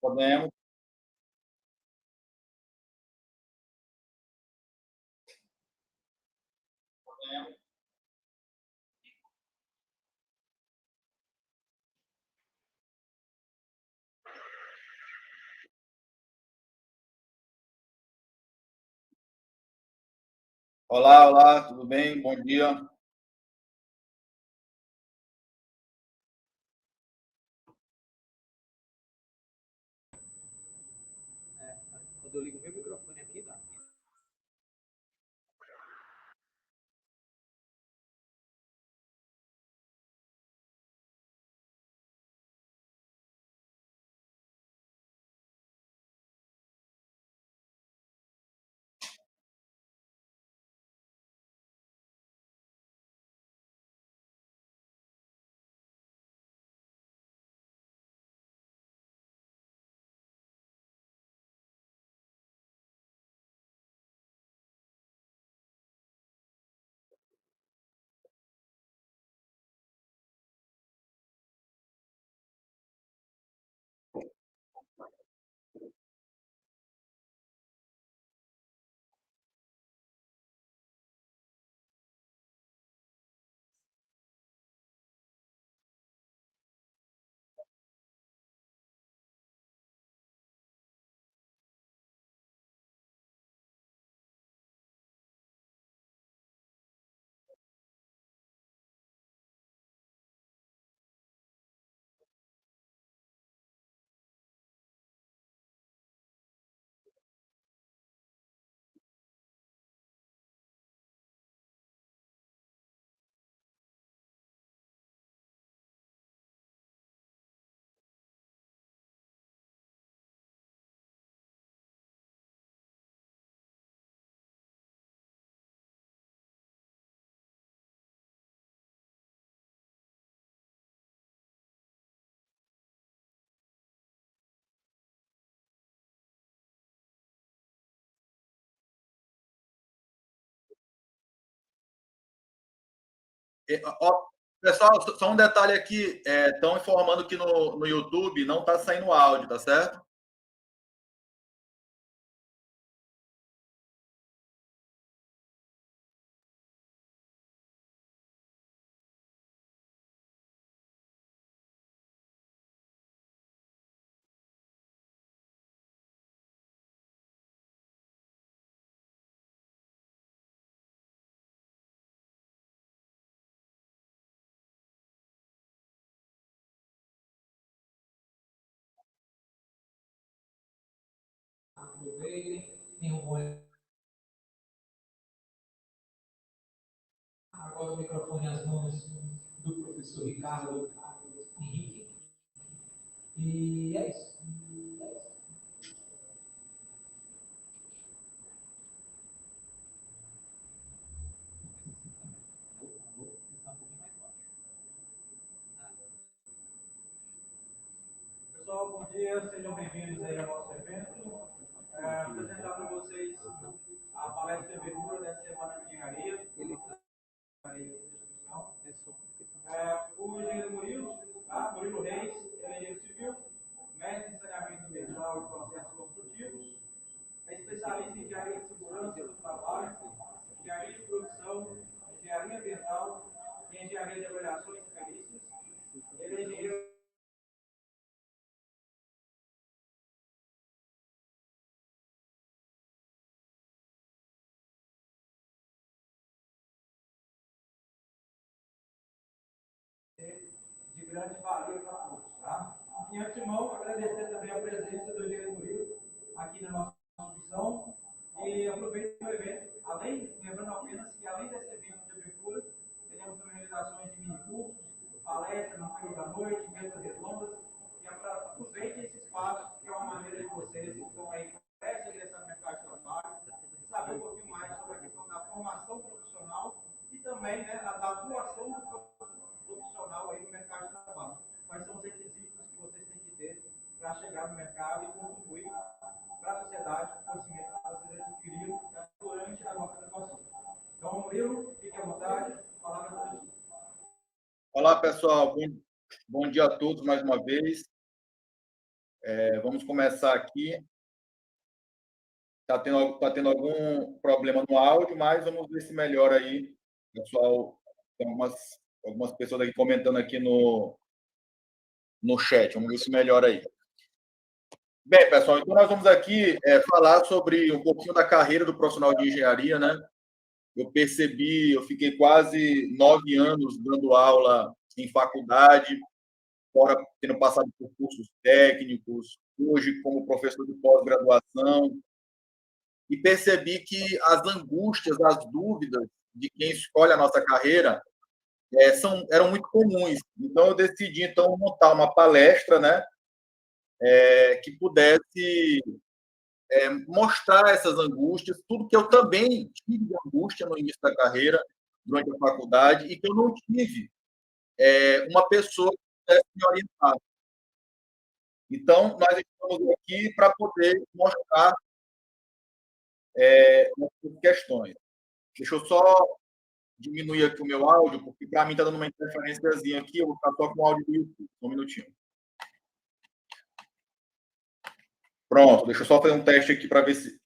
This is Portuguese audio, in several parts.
Podemos. Olá, olá, tudo bem? Bom dia. Quando eu ligo meu microfone aqui, dá. Pessoal, só um detalhe aqui. Estão informando que no YouTube não está saindo áudio, tá certo? Aproveitem, tenham um bom. Agora o microfone às mãos do professor Ricardo Henrique. E é isso. Pessoal, bom dia, sejam bem-vindos aí ao nosso evento. Apresentar para vocês a palestra de abertura dessa semana de engenharia. O engenheiro Murilo, tá? Murilo Reis, ele é engenheiro civil, mestre em saneamento ambiental e processos construtivos, é especialista em engenharia de segurança do trabalho, engenharia de produção, engenharia ambiental e engenharia de avaliações e perícias. Ele é engenheiro de grande valia para todos. Tá? Em antemão, agradecer também a presença do engenheiro Murilo aqui na nossa instituição e aproveito o evento, lembrando apenas que além desse evento de abertura, teremos também realizações de minicursos, palestras no período da noite, mesas redondas, e aproveitem esse espaço, que é uma maneira de vocês que estão aí prestes a ingressar no mercado de trabalho, saber um pouquinho mais sobre a questão da formação profissional e também, né, da atuação do profissional aí no mercado de trabalho. Quais são os requisitos que vocês têm que ter para chegar no mercado e contribuir para a sociedade com o conhecimento que vocês adquiriram durante a nossa graduação. Então, Murilo, fique à vontade, palavra para você. Olá, pessoal. Bom dia a todos mais uma vez. Vamos começar aqui. Está tendo algum problema no áudio, mas vamos ver se melhora aí. Pessoal, tem algumas pessoas aqui comentando aqui no chat. Vamos ver se melhora aí. Bem, pessoal, então nós vamos aqui falar sobre um pouquinho da carreira do profissional de engenharia, né? Eu fiquei quase 9 anos dando aula em faculdade, fora tendo passado por cursos técnicos, hoje como professor de pós-graduação, e percebi que as angústias, as dúvidas de quem escolhe a nossa carreira eram muito comuns. Então, eu decidi montar uma palestra, né, que pudesse mostrar essas angústias, tudo que eu também tive de angústia no início da carreira, durante a faculdade, e que eu não tive uma pessoa que pudesse me orientar. Então, nós estamos aqui para poder mostrar essas questões. Deixa eu só diminuir aqui o meu áudio, porque para mim está dando uma interferênciazinha aqui, eu vou ficar só com o áudio do YouTube. Um minutinho. Pronto, deixa eu só fazer um teste aqui para ver se...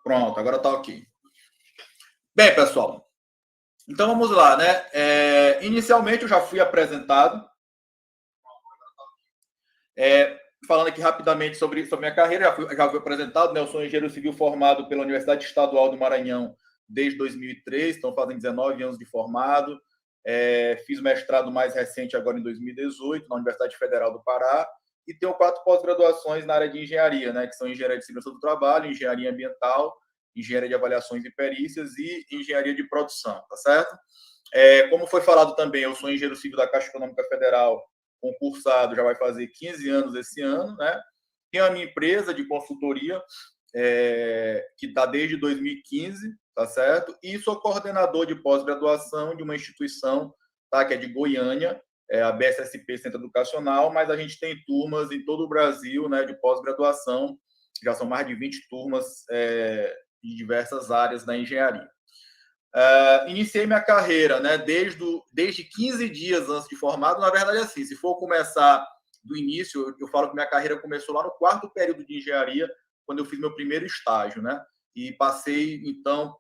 Pronto, agora está ok. Bem, pessoal, então vamos lá, né? Inicialmente eu já fui apresentado. Falando aqui rapidamente sobre minha carreira, já fui apresentado, né? Eu sou engenheiro civil formado pela Universidade Estadual do Maranhão desde 2003, estão fazendo 19 anos de formado. Fiz mestrado mais recente agora em 2018 na Universidade Federal do Pará e tenho 4 pós-graduações na área de engenharia, né? Que são engenharia de segurança do trabalho, engenharia ambiental, engenharia de avaliações e perícias e engenharia de produção, tá certo? Como foi falado também, eu sou engenheiro civil da Caixa Econômica Federal, concursado, já vai fazer 15 anos esse ano, né? Tenho a minha empresa de consultoria, que está desde 2015, tá certo? E sou coordenador de pós-graduação de uma instituição, tá? Que é de Goiânia, a BSSP Centro Educacional, mas a gente tem turmas em todo o Brasil, né? De pós-graduação, já são mais de 20 turmas de diversas áreas da engenharia. Iniciei minha carreira, né, desde 15 dias antes de formado. Na verdade, assim, se for começar do início, eu falo que minha carreira começou lá no 4º período de engenharia, quando eu fiz meu primeiro estágio, né? E passei, então,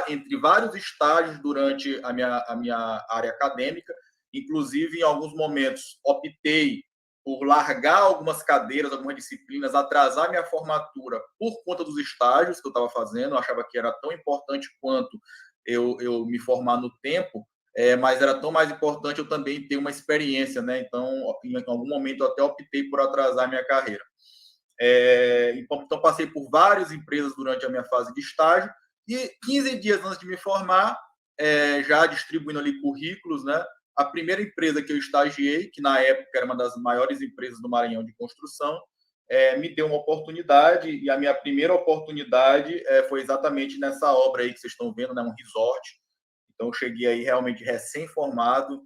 entre vários estágios durante a minha área acadêmica. Inclusive, em alguns momentos, optei por largar algumas cadeiras, algumas disciplinas, atrasar minha formatura por conta dos estágios que eu estava fazendo. Eu achava que era tão importante quanto eu me formar no tempo, mas era tão mais importante eu também ter uma experiência, né? Então, em algum momento, eu até optei por atrasar minha carreira. Então, passei por várias empresas durante a minha fase de estágio e 15 dias antes de me formar, já distribuindo ali currículos, né? A primeira empresa que eu estagiei, que na época era uma das maiores empresas do Maranhão de construção, me deu uma oportunidade, e a minha primeira oportunidade foi exatamente nessa obra aí que vocês estão vendo, né, um resort. Então, eu cheguei aí realmente recém-formado,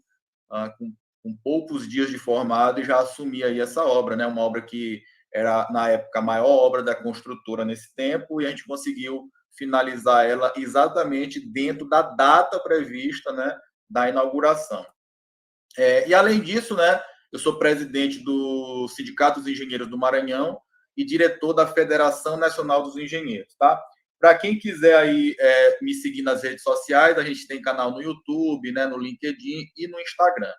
com poucos dias de formado, e já assumi aí essa obra, né, uma obra que era, na época, a maior obra da construtora nesse tempo, e a gente conseguiu finalizar ela exatamente dentro da data prevista, né, da inauguração. E, além disso, né, eu sou presidente do Sindicato dos Engenheiros do Maranhão e diretor da Federação Nacional dos Engenheiros, tá? Para quem quiser aí me seguir nas redes sociais, a gente tem canal no YouTube, né, no LinkedIn e no Instagram.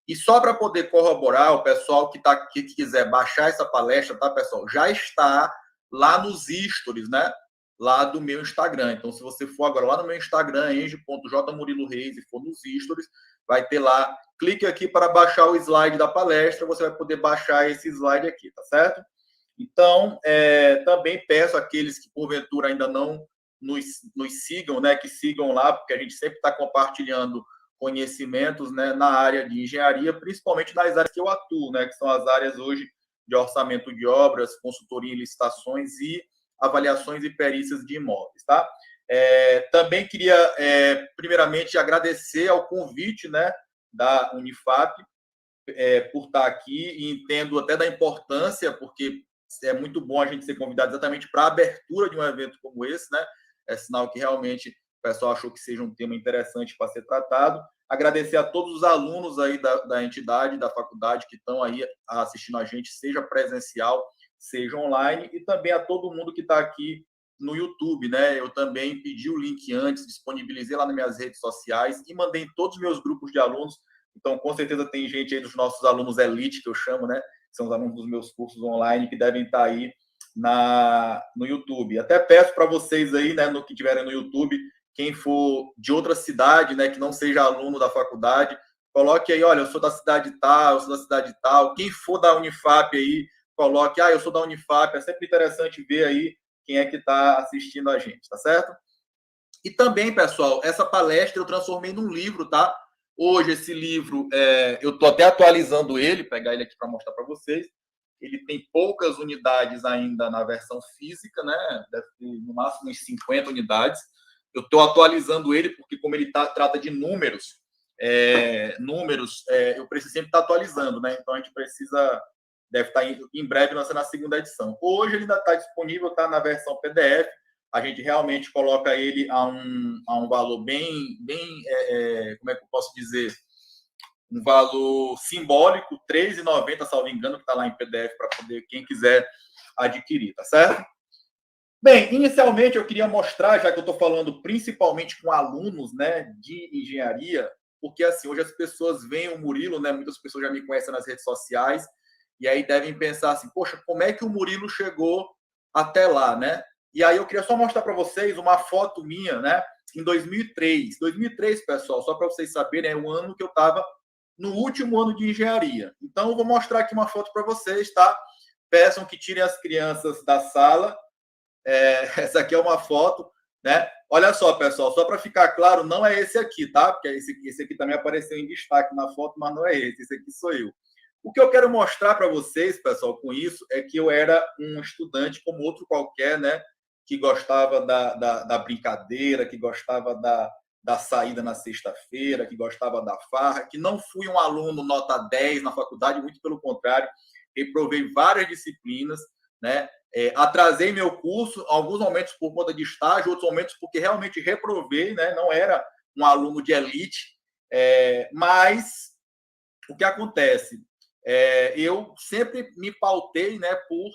E só para poder corroborar, o pessoal que quiser baixar essa palestra, tá, pessoal? Já está lá nos stories, né? Lá do meu Instagram. Então, se você for agora lá no meu Instagram, eng.jmuriloreis, e for nos stories, vai ter lá, clique aqui para baixar o slide da palestra, você vai poder baixar esse slide aqui, tá certo? Então, também peço àqueles que, porventura, ainda não nos sigam, né, que sigam lá, porque a gente sempre está compartilhando conhecimentos, né, na área de engenharia, principalmente nas áreas que eu atuo, né, que são as áreas hoje de orçamento de obras, consultoria em licitações e avaliações e perícias de imóveis, tá? Também queria, primeiramente, agradecer ao convite, né, da Unifap, por estar aqui, e entendo até da importância, porque é muito bom a gente ser convidado exatamente para a abertura de um evento como esse, né? É sinal que realmente o pessoal achou que seja um tema interessante para ser tratado. Agradecer a todos os alunos aí da entidade, da faculdade, que estão aí assistindo a gente, seja presencial, seja online, e também a todo mundo que está aqui no YouTube, né? Eu também pedi o link antes, disponibilizei lá nas minhas redes sociais e mandei em todos os meus grupos de alunos. Então, com certeza, tem gente aí dos nossos alunos elite, que eu chamo, né? São os alunos dos meus cursos online, que devem estar aí no YouTube. Até peço para vocês aí, né, no que tiverem no YouTube, quem for de outra cidade, né, que não seja aluno da faculdade, coloque aí, olha, eu sou da cidade tal, eu sou da cidade tal. Quem for da Unifap aí, coloque, eu sou da Unifap. É sempre interessante ver aí quem é que está assistindo a gente, tá certo? E também, pessoal, essa palestra eu transformei num livro, tá? Hoje, esse livro, eu estou até atualizando ele, pegar ele aqui para mostrar para vocês. Ele tem poucas unidades ainda na versão física, né? Deve ter no máximo uns 50 unidades. Eu estou atualizando ele porque, como ele trata de números, eu preciso sempre estar atualizando, né? Então, a gente deve estar em breve lançando a segunda edição. Hoje, ele ainda está disponível, está na versão PDF. A gente realmente coloca ele a um valor bem como é que eu posso dizer? Um valor simbólico, R$ 3,90, salvo engano, que está lá em PDF para poder quem quiser adquirir, tá certo? Bem, inicialmente eu queria mostrar, já que eu estou falando principalmente com alunos, né, de engenharia, porque assim, hoje as pessoas veem o Murilo, né, muitas pessoas já me conhecem nas redes sociais, e aí devem pensar assim, poxa, como é que o Murilo chegou até lá, né? E aí eu queria só mostrar para vocês uma foto minha, né, em 2003. 2003, pessoal, só para vocês saberem, é o ano que eu estava no último ano de engenharia. Então, eu vou mostrar aqui uma foto para vocês, tá? Peçam que tirem as crianças da sala. Essa aqui é uma foto, né? Olha só, pessoal, só para ficar claro, não é esse aqui, tá? Porque esse aqui também apareceu em destaque na foto, mas não é esse aqui sou eu. O que eu quero mostrar para vocês, pessoal, com isso, é que eu era um estudante como outro qualquer, né? Que gostava da brincadeira, que gostava da saída na sexta-feira, que gostava da farra, que não fui um aluno nota 10 na faculdade, muito pelo contrário, reprovei várias disciplinas, né? Atrasei meu curso, alguns momentos por conta de estágio, outros momentos porque realmente reprovei, né? Não era um aluno de elite, mas o que acontece? Eu sempre me pautei, né, por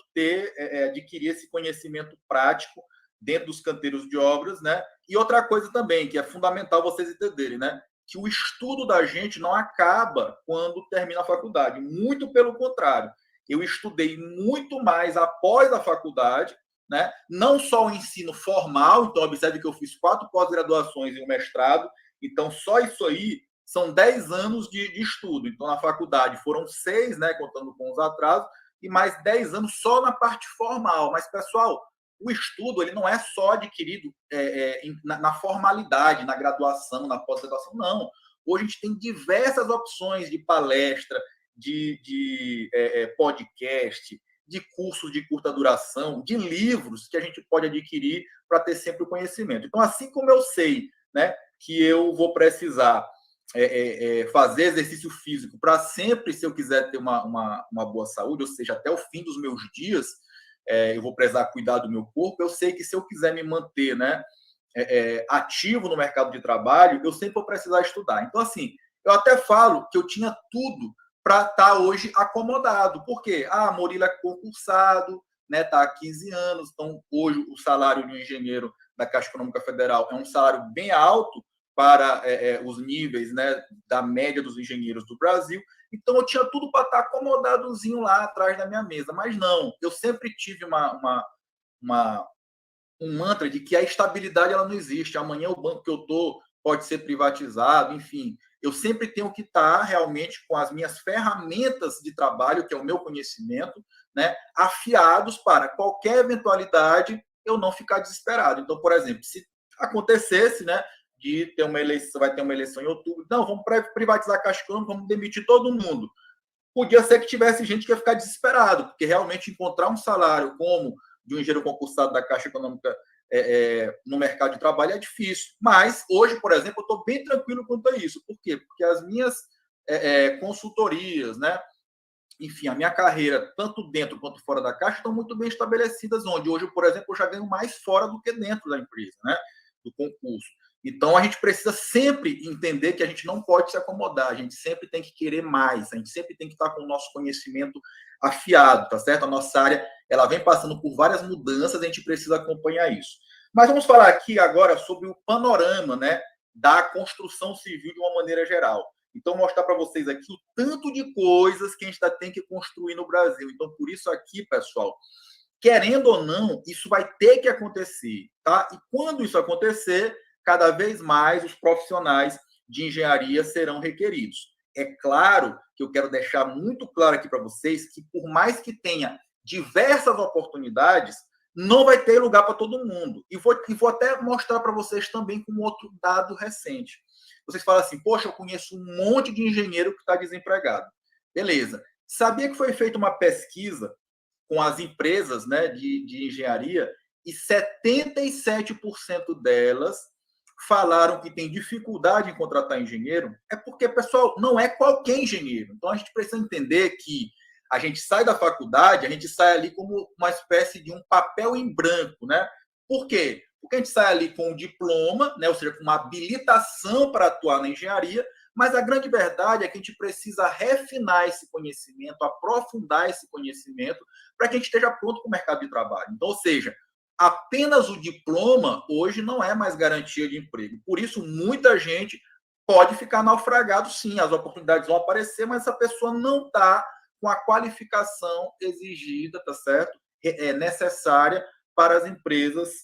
adquirir esse conhecimento prático dentro dos canteiros de obras, né? E outra coisa também, que é fundamental vocês entenderem, né? Que o estudo da gente não acaba quando termina a faculdade. Muito pelo contrário. Eu estudei muito mais após a faculdade, né? Não só o ensino formal, então observe que eu fiz 4 pós-graduações e um mestrado, então só isso aí são 10 anos de estudo. Então, na faculdade foram 6, né, contando com os atrasos, e mais 10 anos só na parte formal. Mas, pessoal, o estudo ele não é só adquirido na formalidade, na graduação, na pós-graduação, não. Hoje a gente tem diversas opções de palestra, de podcast, de cursos de curta duração, de livros que a gente pode adquirir para ter sempre o conhecimento. Então, assim como eu sei, né, que eu vou precisar fazer exercício físico para sempre, se eu quiser ter uma boa saúde, ou seja, até o fim dos meus dias, eu vou precisar cuidar do meu corpo. Eu sei que se eu quiser me manter, né, ativo no mercado de trabalho, eu sempre vou precisar estudar. Então, assim, eu até falo que eu tinha tudo para estar hoje acomodado. Por quê? Murilo é concursado, né, está há 15 anos, então hoje o salário de um engenheiro da Caixa Econômica Federal é um salário bem alto para os níveis, né, da média dos engenheiros do Brasil. Então, eu tinha tudo para estar acomodadozinho lá atrás da minha mesa. Mas não, eu sempre tive um mantra de que a estabilidade ela não existe. Amanhã o banco que eu estou pode ser privatizado, enfim. Eu sempre tenho que estar realmente com as minhas ferramentas de trabalho, que é o meu conhecimento, né, afiados para qualquer eventualidade eu não ficar desesperado. Então, por exemplo, se acontecesse, né, de ter uma eleição, vai ter uma eleição em outubro, não, vamos privatizar a Caixa Econômica, vamos demitir todo mundo. Podia ser que tivesse gente que ia ficar desesperado, porque realmente encontrar um salário como de um engenheiro concursado da Caixa Econômica no mercado de trabalho é difícil. Mas hoje, por exemplo, eu estou bem tranquilo quanto a isso. Por quê? Porque as minhas consultorias, né, enfim, a minha carreira, tanto dentro quanto fora da Caixa, estão muito bem estabelecidas, onde hoje, por exemplo, eu já ganho mais fora do que dentro da empresa, né, do concurso. Então, a gente precisa sempre entender que a gente não pode se acomodar, a gente sempre tem que querer mais, a gente sempre tem que estar com o nosso conhecimento afiado, tá certo? A nossa área, ela vem passando por várias mudanças, a gente precisa acompanhar isso. Mas vamos falar aqui agora sobre o panorama, né, da construção civil de uma maneira geral. Então, mostrar para vocês aqui o tanto de coisas que a gente ainda tem que construir no Brasil. Então, por isso aqui, pessoal, querendo ou não, isso vai ter que acontecer, tá? E quando isso acontecer, cada vez mais os profissionais de engenharia serão requeridos. É claro que eu quero deixar muito claro aqui para vocês que, por mais que tenha diversas oportunidades, não vai ter lugar para todo mundo. E vou até mostrar para vocês também com outro dado recente. Vocês falam assim, poxa, eu conheço um monte de engenheiro que está desempregado. Beleza. Sabia que foi feita uma pesquisa com as empresas, né, de engenharia e 77% delas falaram que tem dificuldade em contratar engenheiro? É porque, pessoal, não é qualquer engenheiro. Então, a gente precisa entender que a gente sai da faculdade, a gente sai ali como uma espécie de um papel em branco, né? Por quê? Porque a gente sai ali com um diploma, né? Ou seja, com uma habilitação para atuar na engenharia, mas a grande verdade é que a gente precisa refinar esse conhecimento, aprofundar esse conhecimento, para que a gente esteja pronto para o mercado de trabalho. Então, ou seja, apenas o diploma hoje não é mais garantia de emprego. Por isso, muita gente pode ficar naufragado, sim. As oportunidades vão aparecer, mas essa pessoa não está com a qualificação exigida, tá certo? Necessária para as empresas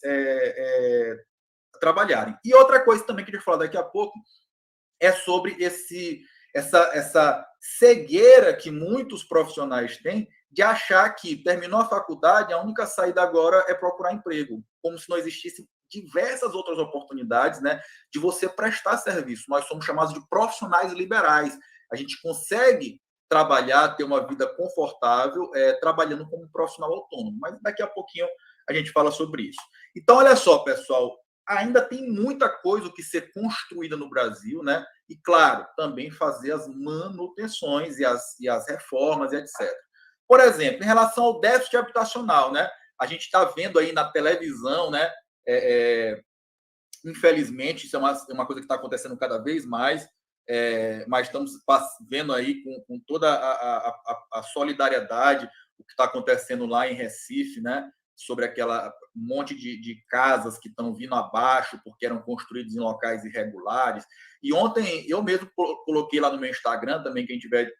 trabalharem. E outra coisa também que a gente vai falar daqui a pouco é sobre essa cegueira que muitos profissionais têm de achar que terminou a faculdade, a única saída agora é procurar emprego, como se não existissem diversas outras oportunidades, né, de você prestar serviço. Nós somos chamados de profissionais liberais. A gente consegue trabalhar, ter uma vida confortável, trabalhando como profissional autônomo. Mas daqui a pouquinho a gente fala sobre isso. Então, olha só, pessoal, ainda tem muita coisa que ser construída no Brasil, né? E, claro, também fazer as manutenções e as reformas e etc. Por exemplo, em relação ao déficit habitacional, né? A gente está vendo aí na televisão, né? Infelizmente, isso é uma coisa que está acontecendo cada vez mais, mas estamos vendo aí com toda a solidariedade o que está acontecendo lá em Recife, né? Sobre aquela monte de casas que estão vindo abaixo porque eram construídas em locais irregulares. E ontem eu mesmo coloquei lá no meu Instagram, também quem tiver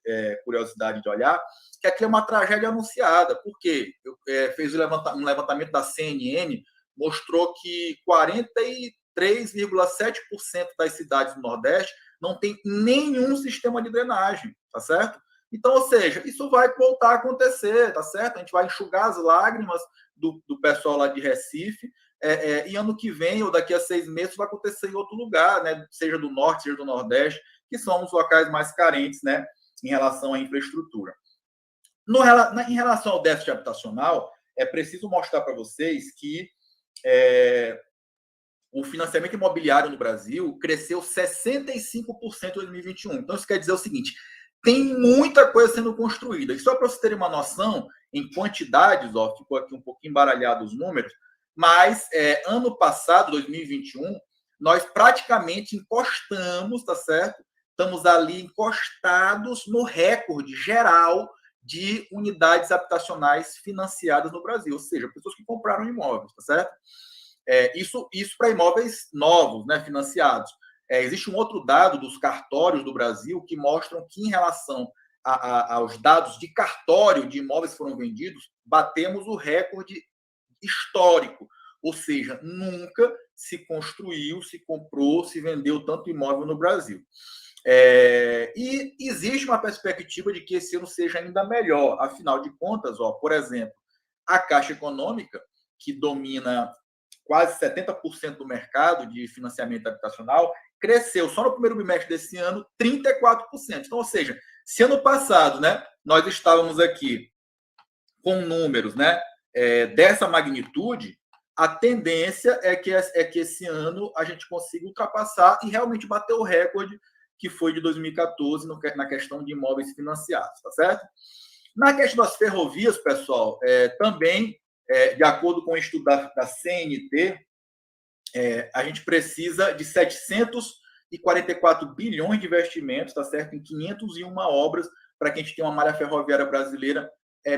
curiosidade de olhar, que aqui é uma tragédia anunciada. Por quê? Eu fiz um levantamento da CNN, mostrou que 43,7% das cidades do Nordeste não tem nenhum sistema de drenagem, tá certo? Então, ou seja, isso vai voltar a acontecer, tá certo? A gente vai enxugar as lágrimas do pessoal lá de Recife, e ano que vem, ou daqui a 6 meses, vai acontecer em outro lugar, né? Seja do Norte, seja do Nordeste, que são os locais mais carentes, né? Em relação à infraestrutura. Em relação ao déficit habitacional, é preciso mostrar para vocês que o financiamento imobiliário no Brasil cresceu 65% em 2021. Então, isso quer dizer o seguinte, tem muita coisa sendo construída. E só para vocês terem uma noção, em quantidades, ficou aqui um pouquinho embaralhado os números, mas ano passado, 2021, nós praticamente encostamos, tá certo? Estamos ali encostados no recorde geral de unidades habitacionais financiadas no Brasil, ou seja, pessoas que compraram imóveis, tá certo? Isso para imóveis novos, né, financiados. Existe um outro dado dos cartórios do Brasil que mostram que, em relação aos dados de cartório de imóveis que foram vendidos, batemos o recorde histórico. Ou seja, nunca se construiu, se comprou, se vendeu tanto imóvel no Brasil. E existe uma perspectiva de que esse ano seja ainda melhor. Afinal de contas, por exemplo, a Caixa Econômica, que domina quase 70% do mercado de financiamento habitacional, cresceu só no primeiro bimestre desse ano 34%. Então, ou seja, se ano passado, né, nós estávamos aqui com números, né, dessa magnitude, a tendência é que esse ano a gente consiga ultrapassar e realmente bater o recorde que foi de 2014 na questão de imóveis financiados, tá certo? Na questão das ferrovias, pessoal, também, de acordo com o estudo da CNT, a gente precisa de 744 bilhões de investimentos, tá certo? Em 501 obras, para que a gente tenha uma malha ferroviária brasileira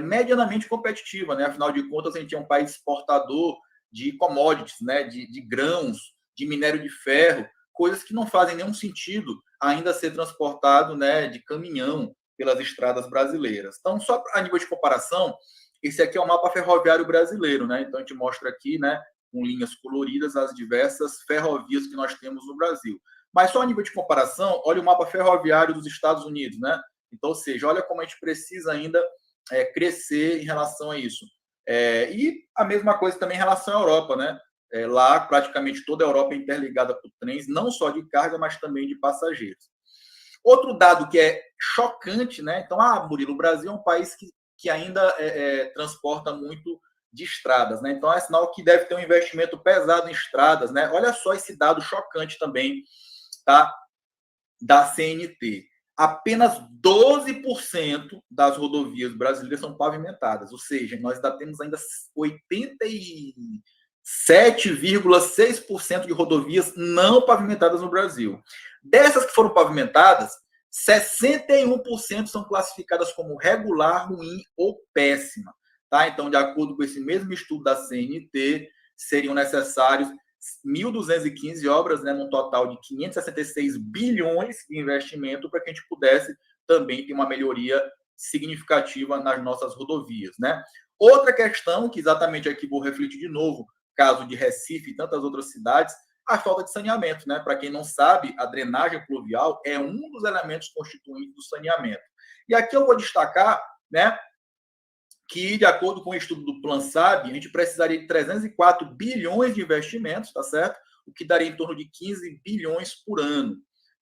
medianamente competitiva, né? Afinal de contas, a gente é um país exportador de commodities, né? De grãos, de minério de ferro, coisas que não fazem nenhum sentido ainda ser transportado, né, de caminhão pelas estradas brasileiras. Então, só a nível de comparação, esse aqui é o mapa ferroviário brasileiro, né? Então, a gente mostra aqui, né, com linhas coloridas, as diversas ferrovias que nós temos no Brasil. Mas só a nível de comparação, olha o mapa ferroviário dos Estados Unidos, né? Então, ou seja, olha como a gente precisa ainda crescer em relação a isso. E a mesma coisa também em relação à Europa, né? Lá, praticamente toda a Europa é interligada por trens, não só de carga, mas também de passageiros. Outro dado que é chocante, né? Então, Murilo, o Brasil é um país que ainda transporta muito de estradas, né? Então, é sinal que deve ter um investimento pesado em estradas, né? Olha só esse dado chocante também, tá? Da CNT. Apenas 12% das rodovias brasileiras são pavimentadas, ou seja, nós ainda temos ainda 87,6% de rodovias não pavimentadas no Brasil. Dessas que foram pavimentadas, 61% são classificadas como regular, ruim ou péssima. Tá? Então, de acordo com esse mesmo estudo da CNT, seriam necessários 1.215 obras, né, num total de 566 bilhões de investimento para que a gente pudesse também ter uma melhoria significativa nas nossas rodovias. Né? Outra questão, que exatamente aqui vou refletir de novo, caso de Recife e tantas outras cidades, a falta de saneamento. Né? Para quem não sabe, a drenagem pluvial é um dos elementos constituintes do saneamento. E aqui eu vou destacar, né, que, de acordo com o estudo do PlanSab, a gente precisaria de 304 bilhões de investimentos, tá certo? O que daria em torno de 15 bilhões por ano.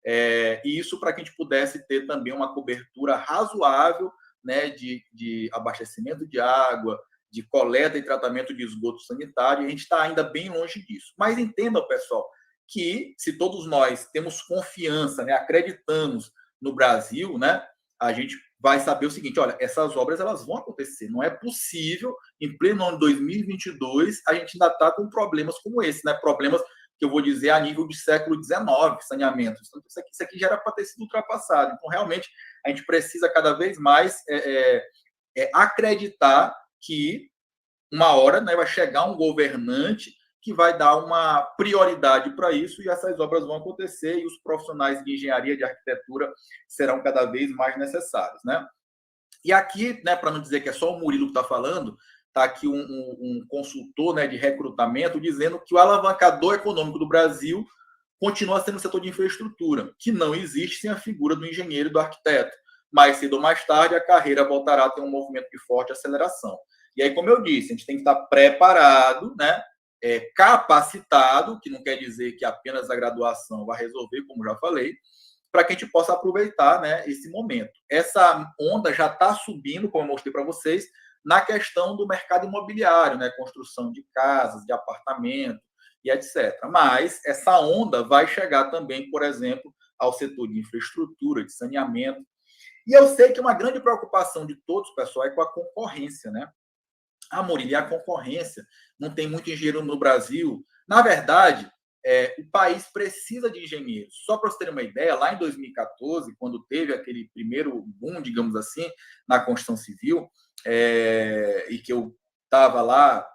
E isso para que a gente pudesse ter também uma cobertura razoável, né, de abastecimento de água, de coleta e tratamento de esgoto sanitário, e a gente está ainda bem longe disso. Mas entendam, pessoal, que se todos nós temos confiança, né, acreditamos no Brasil, né, a gente vai saber o seguinte, olha, essas obras elas vão acontecer. Não é possível, em pleno ano de 2022, a gente ainda está com problemas como esse, né? Problemas que eu vou dizer a nível de século XIX, saneamento. Então, isso aqui já era para ter sido ultrapassado. Então, realmente, a gente precisa cada vez mais acreditar que uma hora, né, vai chegar um governante que vai dar uma prioridade para isso e essas obras vão acontecer e os profissionais de engenharia, de arquitetura serão cada vez mais necessários, né? E aqui, né, para não dizer que é só o Murilo que está falando, está aqui um consultor, né, de recrutamento dizendo que o alavancador econômico do Brasil continua sendo o setor de infraestrutura, que não existe sem a figura do engenheiro e do arquiteto. Mais cedo ou mais tarde, a carreira voltará a ter um movimento de forte aceleração. E aí, como eu disse, a gente tem que estar preparado, né, capacitado, que não quer dizer que apenas a graduação vai resolver, como já falei, para que a gente possa aproveitar, né, esse momento. Essa onda já está subindo, como eu mostrei para vocês, na questão do mercado imobiliário, né, construção de casas, de apartamento e etc. Mas essa onda vai chegar também, por exemplo, ao setor de infraestrutura, de saneamento. E eu sei que uma grande preocupação de todos, pessoal, é com a concorrência, né? Murilo, e a concorrência? Não tem muito engenheiro no Brasil. Na verdade, o país precisa de engenheiros. Só para vocês terem uma ideia, lá em 2014, quando teve aquele primeiro boom, digamos assim, na construção civil, e que eu estava lá,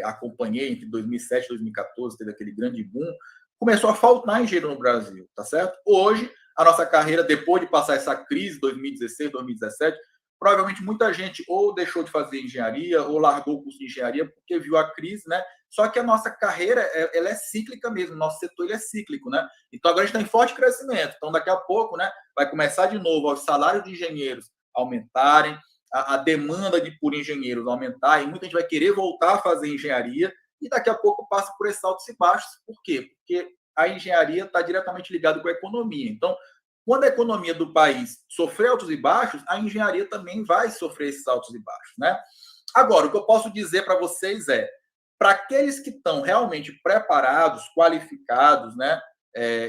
acompanhei entre 2007 e 2014, teve aquele grande boom, começou a faltar engenheiro no Brasil, tá certo? Hoje, a nossa carreira, depois de passar essa crise, 2016, 2017, provavelmente muita gente ou deixou de fazer engenharia ou largou o curso de engenharia porque viu a crise, né? Só que a nossa carreira, ela é cíclica mesmo, o nosso setor ele é cíclico, né? Então agora a gente está em forte crescimento. Então daqui a pouco, né, vai começar de novo os salários de engenheiros aumentarem, a demanda por engenheiros aumentar, e muita gente vai querer voltar a fazer engenharia e daqui a pouco passa por esses altos e baixos. Por quê? Porque a engenharia está diretamente ligada com a economia. Então, quando a economia do país sofrer altos e baixos, a engenharia também vai sofrer esses altos e baixos, né? Agora, o que eu posso dizer para vocês para aqueles que estão realmente preparados, qualificados, né,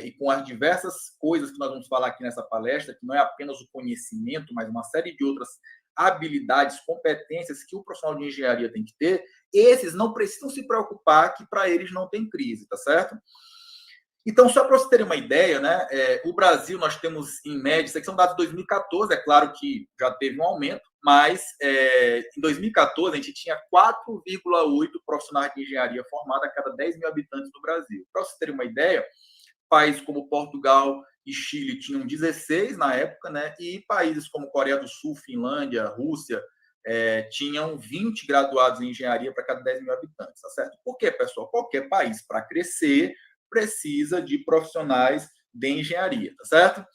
e com as diversas coisas que nós vamos falar aqui nessa palestra, que não é apenas o conhecimento, mas uma série de outras habilidades, competências que o profissional de engenharia tem que ter, esses não precisam se preocupar que para eles não tem crise, tá certo? Então, só para vocês terem uma ideia, né, o Brasil, nós temos, em média, isso aqui são dados de 2014, é claro que já teve um aumento, mas em 2014 a gente tinha 4,8 profissionais de engenharia formados a cada 10 mil habitantes do Brasil. Para vocês terem uma ideia, países como Portugal e Chile tinham 16 na época, né, e países como Coreia do Sul, Finlândia, Rússia, tinham 20 graduados em engenharia para cada 10 mil habitantes, tá certo? Por quê, pessoal? Qualquer país, para crescer, precisa de profissionais de engenharia, tá certo?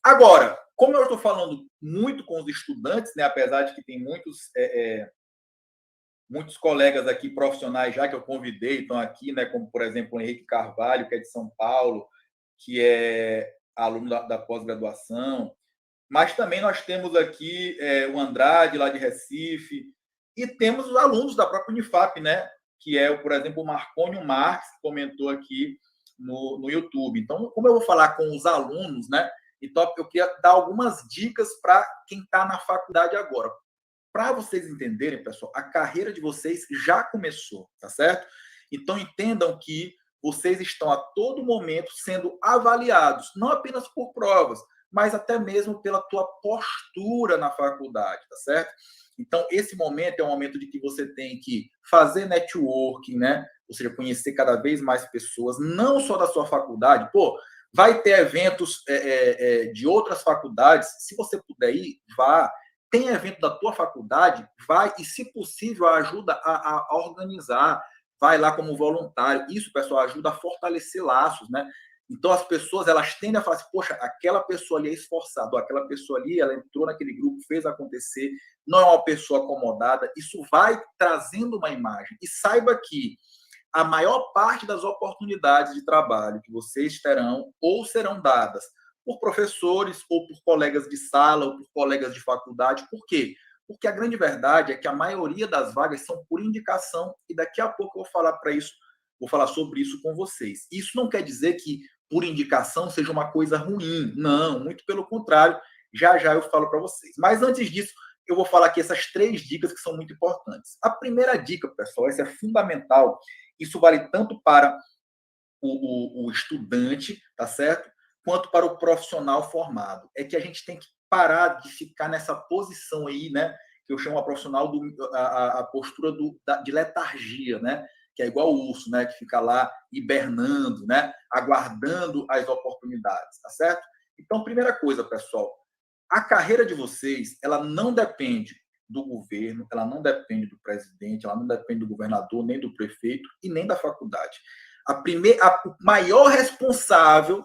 Agora, como eu estou falando muito com os estudantes, né, apesar de que tem muitos colegas aqui profissionais já que eu convidei, estão aqui, né, como, por exemplo, o Henrique Carvalho, que é de São Paulo, que é aluno da pós-graduação, mas também nós temos aqui o Andrade, lá de Recife, e temos os alunos da própria Unifap, né, que é, por exemplo, o Marcônio Marques, que comentou aqui no YouTube. Então, como eu vou falar com os alunos, né, então eu queria dar algumas dicas para quem está na faculdade agora. Para vocês entenderem, pessoal, a carreira de vocês já começou, tá certo? Então, entendam que vocês estão a todo momento sendo avaliados, não apenas por provas, mas até mesmo pela tua postura na faculdade, tá certo? Então, esse momento é um momento de que você tem que fazer networking, né? Ou seja, conhecer cada vez mais pessoas, não só da sua faculdade. Pô, vai ter eventos de outras faculdades. Se você puder ir, vá. Tem evento da tua faculdade, vai e, se possível, ajuda a organizar. Vai lá como voluntário. Isso, pessoal, ajuda a fortalecer laços, né? Então, as pessoas, elas tendem a falar assim, poxa, aquela pessoa ali é esforçada, aquela pessoa ali, ela entrou naquele grupo, fez acontecer, não é uma pessoa acomodada. Isso vai trazendo uma imagem. E saiba que a maior parte das oportunidades de trabalho que vocês terão ou serão dadas por professores ou por colegas de sala ou por colegas de faculdade. Por quê? Porque a grande verdade é que a maioria das vagas são por indicação e daqui a pouco eu vou falar sobre isso com vocês. Isso não quer dizer que por indicação seja uma coisa ruim. Não, muito pelo contrário. Já já eu falo para vocês. Mas antes disso, eu vou falar aqui essas 3 dicas que são muito importantes. A primeira dica, pessoal, essa é fundamental. Isso vale tanto para o estudante, tá certo? Quanto para o profissional formado. É que a gente tem que parar de ficar nessa posição aí, né? Que eu chamo a profissional a postura de letargia, né? Que é igual o urso, né? Que fica lá hibernando, né? Aguardando as oportunidades, tá certo? Então, primeira coisa, pessoal, a carreira de vocês, ela não depende do governo, ela não depende do presidente, ela não depende do governador, nem do prefeito e nem da faculdade. O maior responsável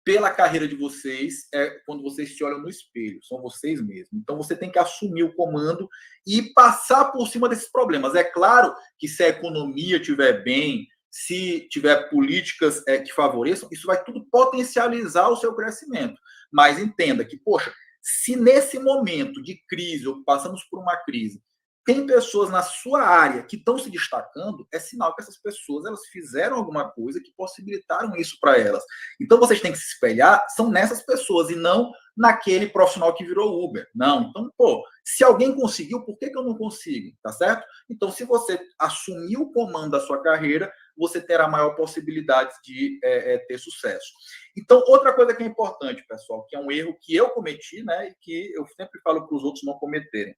pela carreira de vocês é quando vocês se olham no espelho, são vocês mesmos. Então, você tem que assumir o comando e passar por cima desses problemas. É claro que se a economia estiver bem, se tiver políticas que favoreçam, isso vai tudo potencializar o seu crescimento. Mas entenda que, poxa, se nesse momento de crise, ou passamos por uma crise, tem pessoas na sua área que estão se destacando, é sinal que essas pessoas elas fizeram alguma coisa que possibilitaram isso para elas. Então, vocês têm que se espelhar, são nessas pessoas e não naquele profissional que virou Uber. Não. Então, pô, se alguém conseguiu, por que eu não consigo? Tá certo? Então, se você assumir o comando da sua carreira, você terá maior possibilidade de ter sucesso. Então, outra coisa que é importante, pessoal, que é um erro que eu cometi, né, e que eu sempre falo para os outros não cometerem.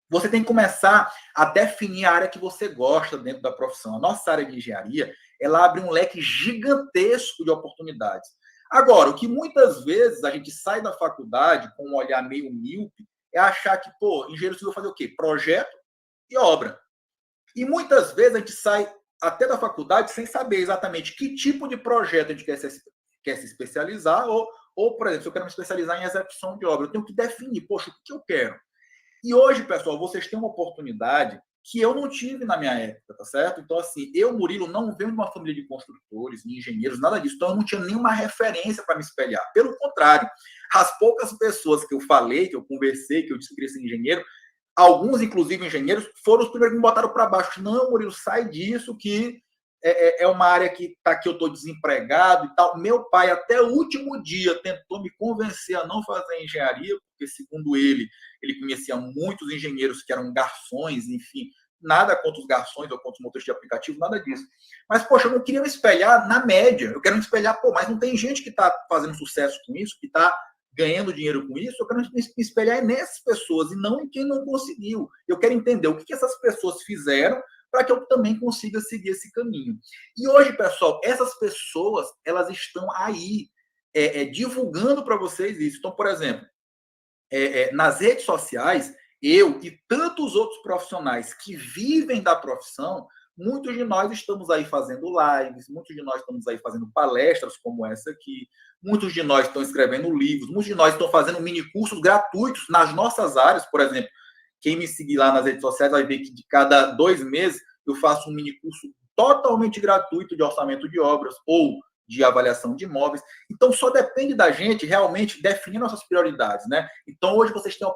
Você tem que começar a definir a área que você gosta dentro da profissão. A nossa área de engenharia, ela abre um leque gigantesco de oportunidades. Agora, o que muitas vezes a gente sai da faculdade com um olhar meio míope é achar que, pô, engenheiro civil vai fazer o quê? Projeto e obra. E muitas vezes a gente sai até da faculdade sem saber exatamente que tipo de projeto a gente quer se especializar ou, por exemplo, se eu quero me especializar em execução de obra, eu tenho que definir, poxa, o que eu quero? E hoje, pessoal, vocês têm uma oportunidade que eu não tive na minha época, tá certo? Então, assim, eu, Murilo, não venho de uma família de construtores, de engenheiros, nada disso. Então, eu não tinha nenhuma referência para me espelhar. Pelo contrário, as poucas pessoas que eu falei, que eu conversei, que eu disse que queria ser engenheiro, alguns, inclusive, engenheiros, foram os primeiros que me botaram para baixo. Não, Murilo, sai disso que é uma área que eu estou desempregado e tal. Meu pai, até o último dia, tentou me convencer a não fazer engenharia, porque, segundo ele conhecia muitos engenheiros que eram garçons, enfim, nada contra os garçons ou contra os motores de aplicativo, nada disso. Mas, poxa, eu não queria me espelhar na média. Eu quero me espelhar, mas não tem gente que está fazendo sucesso com isso, que está ganhando dinheiro com isso. Eu quero me espelhar nessas pessoas e não em quem não conseguiu. Eu quero entender o que essas pessoas fizeram para que eu também consiga seguir esse caminho. E hoje, pessoal, essas pessoas, elas estão aí divulgando para vocês isso. Então, por exemplo, nas redes sociais, eu e tantos outros profissionais que vivem da profissão, muitos de nós estamos aí fazendo lives, muitos de nós estamos aí fazendo palestras como essa aqui, muitos de nós estão escrevendo livros, muitos de nós estão fazendo mini cursos gratuitos nas nossas áreas. Por exemplo, quem me seguir lá nas redes sociais vai ver que de cada 2 meses eu faço um mini curso totalmente gratuito de orçamento de obras ou de avaliação de imóveis. Então, só depende da gente realmente definir nossas prioridades, né? Então, hoje vocês têm a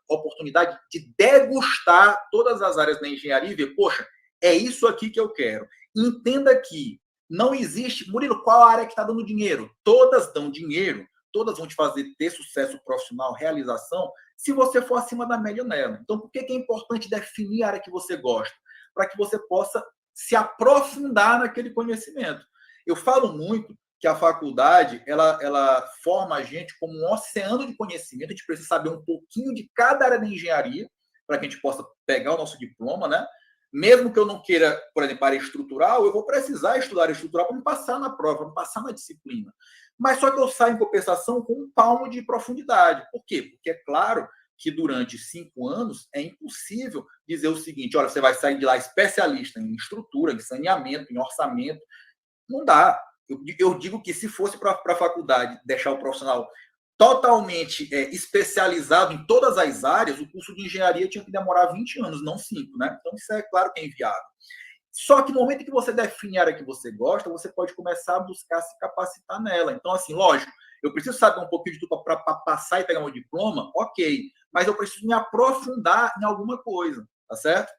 oportunidade de degustar todas as áreas da engenharia e ver, poxa, é isso aqui que eu quero. Entenda que não existe... Murilo, qual a área que está dando dinheiro? Todas dão dinheiro, todas vão te fazer ter sucesso profissional, realização, se você for acima da média nela. Então, por que é importante definir a área que você gosta? Para que você possa se aprofundar naquele conhecimento. Eu falo muito que a faculdade, ela forma a gente como um oceano de conhecimento. A gente precisa saber um pouquinho de cada área da engenharia para que a gente possa pegar o nosso diploma, né? Mesmo que eu não queira, por exemplo, área estrutural, eu vou precisar estudar área estrutural para me passar na prova, para me passar na disciplina. Mas só que eu saio em compensação com um palmo de profundidade. Por quê? Porque é claro que durante 5 anos é impossível dizer o seguinte: olha, você vai sair de lá especialista em estrutura, em saneamento, em orçamento. Não dá. Eu digo que se fosse para a faculdade deixar o profissional totalmente especializado em todas as áreas, o curso de engenharia tinha que demorar 20 anos, não 5, né? Então, isso é claro que é inviável. Só que no momento que você define a área que você gosta, você pode começar a buscar se capacitar nela. Então, assim, lógico, eu preciso saber um pouquinho de tudo para passar e pegar meu diploma, ok, mas eu preciso me aprofundar em alguma coisa, tá certo?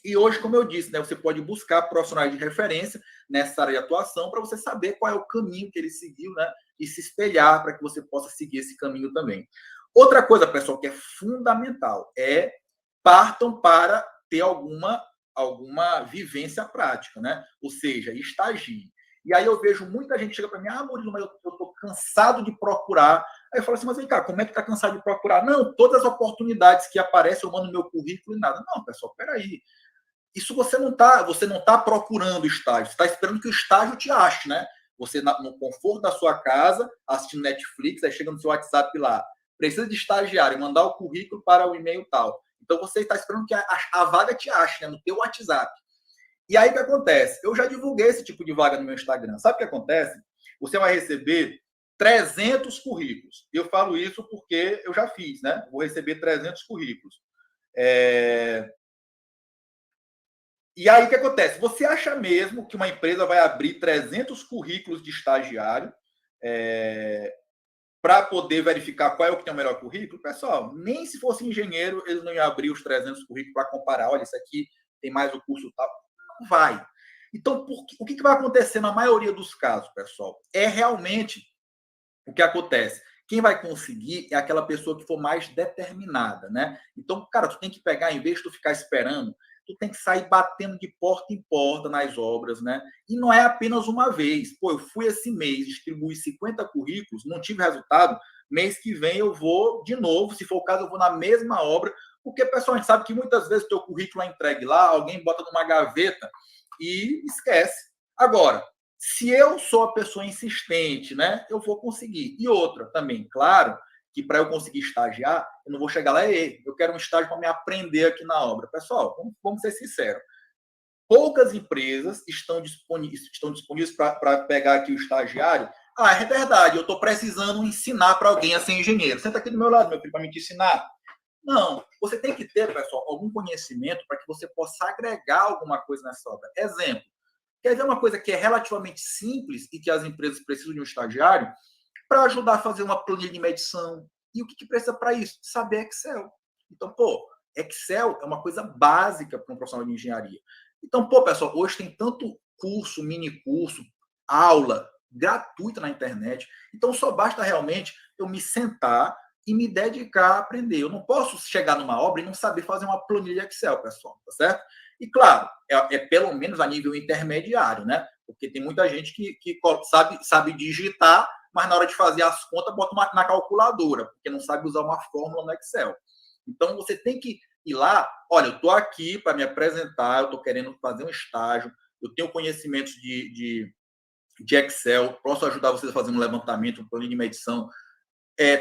E hoje, como eu disse, né, você pode buscar profissionais de referência nessa área de atuação para você saber qual é o caminho que ele seguiu, né, e se espelhar para que você possa seguir esse caminho também. Outra coisa, pessoal, que é fundamental é partam para ter alguma vivência prática, né? Ou seja, estagie. E aí eu vejo muita gente chega para mim: Murilo, mas eu estou cansado de procurar. Aí eu falo assim: mas vem cá, como é que está cansado de procurar? Não, todas as oportunidades que aparecem eu mando meu currículo e nada. Não, pessoal, peraí. Isso você não tá procurando estágio, você está esperando que o estágio te ache, né? Você, no conforto da sua casa, assistindo Netflix, aí chega no seu WhatsApp lá, precisa de estagiário, mandar o currículo para o e-mail tal. Então, você está esperando que a vaga te ache, né? No teu WhatsApp. E aí, o que acontece? Eu já divulguei esse tipo de vaga no meu Instagram. Sabe o que acontece? Você vai receber 300 currículos. Eu falo isso porque eu já fiz, né? Vou receber 300 currículos. E aí, o que acontece? Você acha mesmo que uma empresa vai abrir 300 currículos de estagiário para poder verificar qual é o que tem o melhor currículo? Pessoal, nem se fosse engenheiro, eles não iam abrir os 300 currículos para comparar. Olha, isso aqui tem mais o curso tal. Não vai. Então, o que vai acontecer na maioria dos casos, pessoal? É realmente o que acontece. Quem vai conseguir é aquela pessoa que for mais determinada, né? Então, cara, tu tem que pegar, em vez de tu ficar esperando, tu tem que sair batendo de porta em porta nas obras, né? E não é apenas uma vez. Pô, eu fui esse mês, distribuí 50 currículos, não tive resultado, mês que vem eu vou de novo, se for o caso, eu vou na mesma obra, porque, pessoal, a gente sabe que muitas vezes o teu currículo é entregue lá, alguém bota numa gaveta e esquece. Agora, se eu sou a pessoa insistente, né, eu vou conseguir. E outra também, claro, que para eu conseguir estagiar, eu não vou chegar lá e eu quero um estágio para me aprender aqui na obra. Pessoal, vamos ser sinceros. Poucas empresas estão disponíveis para pegar aqui o estagiário. É verdade, eu estou precisando ensinar para alguém a ser engenheiro. Senta aqui do meu lado, meu filho, para me te ensinar. Não, você tem que ter, pessoal, algum conhecimento para que você possa agregar alguma coisa nessa obra. Exemplo, quer ver uma coisa que é relativamente simples e que as empresas precisam de um estagiário para ajudar a fazer uma planilha de medição. E o que precisa para isso? Saber Excel. Então, Excel é uma coisa básica para um profissional de engenharia. Então, pessoal, hoje tem tanto curso, mini curso, aula gratuita na internet. Então, só basta realmente eu me sentar e me dedicar a aprender. Eu não posso chegar numa obra e não saber fazer uma planilha Excel, pessoal, tá certo? E, claro, é pelo menos a nível intermediário, né? Porque tem muita gente que sabe digitar, mas na hora de fazer as contas, bota na calculadora, porque não sabe usar uma fórmula no Excel. Então, você tem que ir lá, olha, eu estou aqui para me apresentar, eu estou querendo fazer um estágio, eu tenho conhecimentos de Excel, posso ajudar vocês a fazer um levantamento, um plano de medição,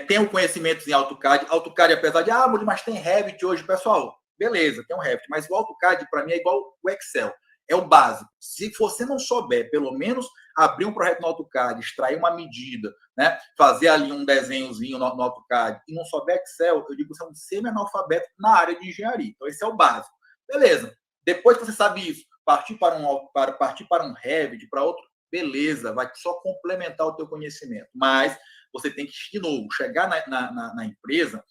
tenho conhecimentos em AutoCAD. AutoCAD, apesar de, mas tem Revit hoje, pessoal, beleza, tem um Revit, mas o AutoCAD, para mim, é igual o Excel, é o básico. Se você não souber, pelo menos, abrir um projeto no AutoCAD, extrair uma medida, né, fazer ali um desenhozinho no AutoCAD, e não souber Excel, eu digo que você é um semi-analfabeto na área de engenharia. Então, esse é o básico. Beleza. Depois que você sabe isso, partir para um Revit, para outro, beleza, vai só complementar o teu conhecimento. Mas você tem que, de novo, chegar na empresa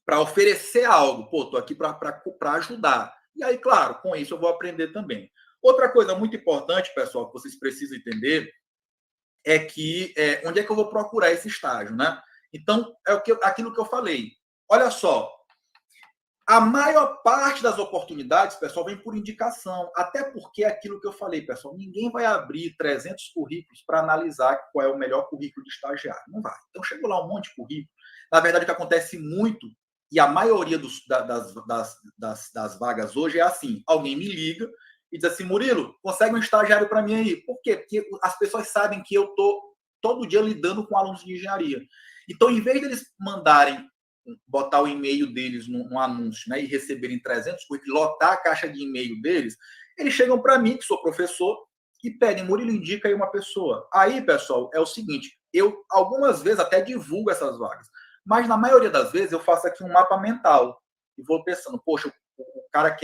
para oferecer algo. Pô, estou aqui para ajudar. E aí, claro, com isso eu vou aprender também. Outra coisa muito importante, pessoal, que vocês precisam entender é que onde é que eu vou procurar esse estágio, né? Então, aquilo que eu falei. Olha só, a maior parte das oportunidades, pessoal, vem por indicação. Até porque é aquilo que eu falei, pessoal, ninguém vai abrir 300 currículos para analisar qual é o melhor currículo de estagiário. Não vai. Então, chegou lá um monte de currículo. Na verdade, o que acontece muito, e a maioria das vagas hoje é assim, alguém me liga e diz assim, Murilo, consegue um estagiário para mim aí? Por quê? Porque as pessoas sabem que eu estou todo dia lidando com alunos de engenharia. Então, em vez deles mandarem botar o e-mail deles num anúncio, né, e receberem 300 currículos, lotar a caixa de e-mail deles, eles chegam para mim, que sou professor, e pedem, Murilo, indica aí uma pessoa. Aí, pessoal, é o seguinte, eu algumas vezes até divulgo essas vagas, mas na maioria das vezes eu faço aqui um mapa mental e vou pensando, poxa, o cara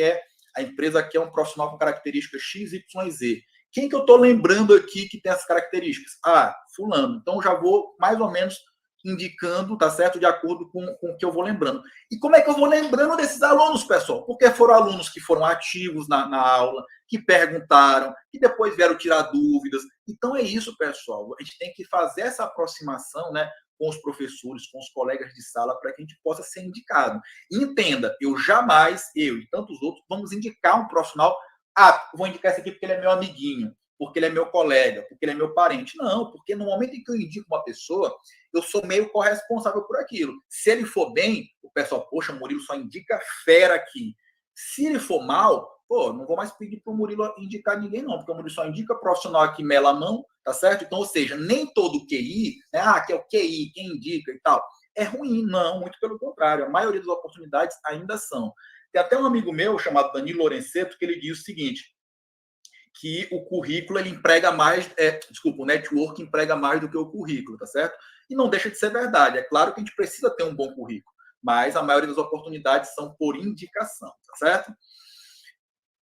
a empresa quer um profissional com características X, Y, Z. Quem que eu estou lembrando aqui que tem essas características? Fulano. Então, já vou mais ou menos indicando, tá certo? De acordo com o que eu vou lembrando. E como é que eu vou lembrando desses alunos, pessoal? Porque foram alunos que foram ativos na aula, que perguntaram, que depois vieram tirar dúvidas. Então é isso, pessoal. A gente tem que fazer essa aproximação, né, com os professores, com os colegas de sala, para que a gente possa ser indicado. E entenda, eu e tantos outros, vamos indicar um profissional. Vou indicar esse aqui porque ele é meu amiguinho, porque ele é meu colega, porque ele é meu parente. Não, porque no momento em que eu indico uma pessoa, eu sou meio corresponsável por aquilo. Se ele for bem, o pessoal, poxa, o Murilo só indica fera aqui. Se ele for mal, não vou mais pedir para o Murilo indicar ninguém, não, porque o Murilo só indica profissional que mela a mão, tá certo? Então, ou seja, nem todo QI, né, que é o QI, quem indica e tal, é ruim, não, muito pelo contrário. A maioria das oportunidades ainda são. Tem até um amigo meu, chamado Danilo Lorenzeto, que ele diz o seguinte, que o currículo ele emprega mais, o network emprega mais do que o currículo, tá certo? E não deixa de ser verdade. É claro que a gente precisa ter um bom currículo, mas a maioria das oportunidades são por indicação, tá certo?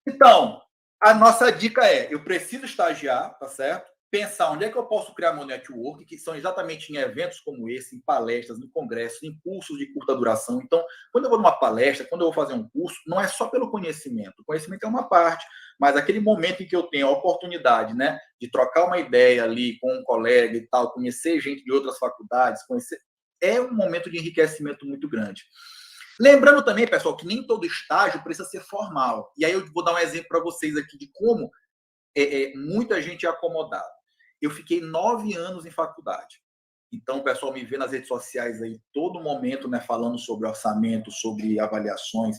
Então, a nossa dica eu preciso estagiar, tá certo? Pensar onde é que eu posso criar meu network, que são exatamente em eventos como esse, em palestras, em congressos, em cursos de curta duração. Então, quando eu vou numa palestra, quando eu vou fazer um curso, não é só pelo conhecimento. O conhecimento é uma parte, mas aquele momento em que eu tenho a oportunidade, né, de trocar uma ideia ali com um colega e tal, conhecer gente de outras faculdades, é um momento de enriquecimento muito grande. Lembrando também, pessoal, que nem todo estágio precisa ser formal. E aí eu vou dar um exemplo para vocês aqui de como muita gente é acomodada. Eu fiquei 9 anos em faculdade. Então, o pessoal me vê nas redes sociais aí todo momento, né, falando sobre orçamento, sobre avaliações.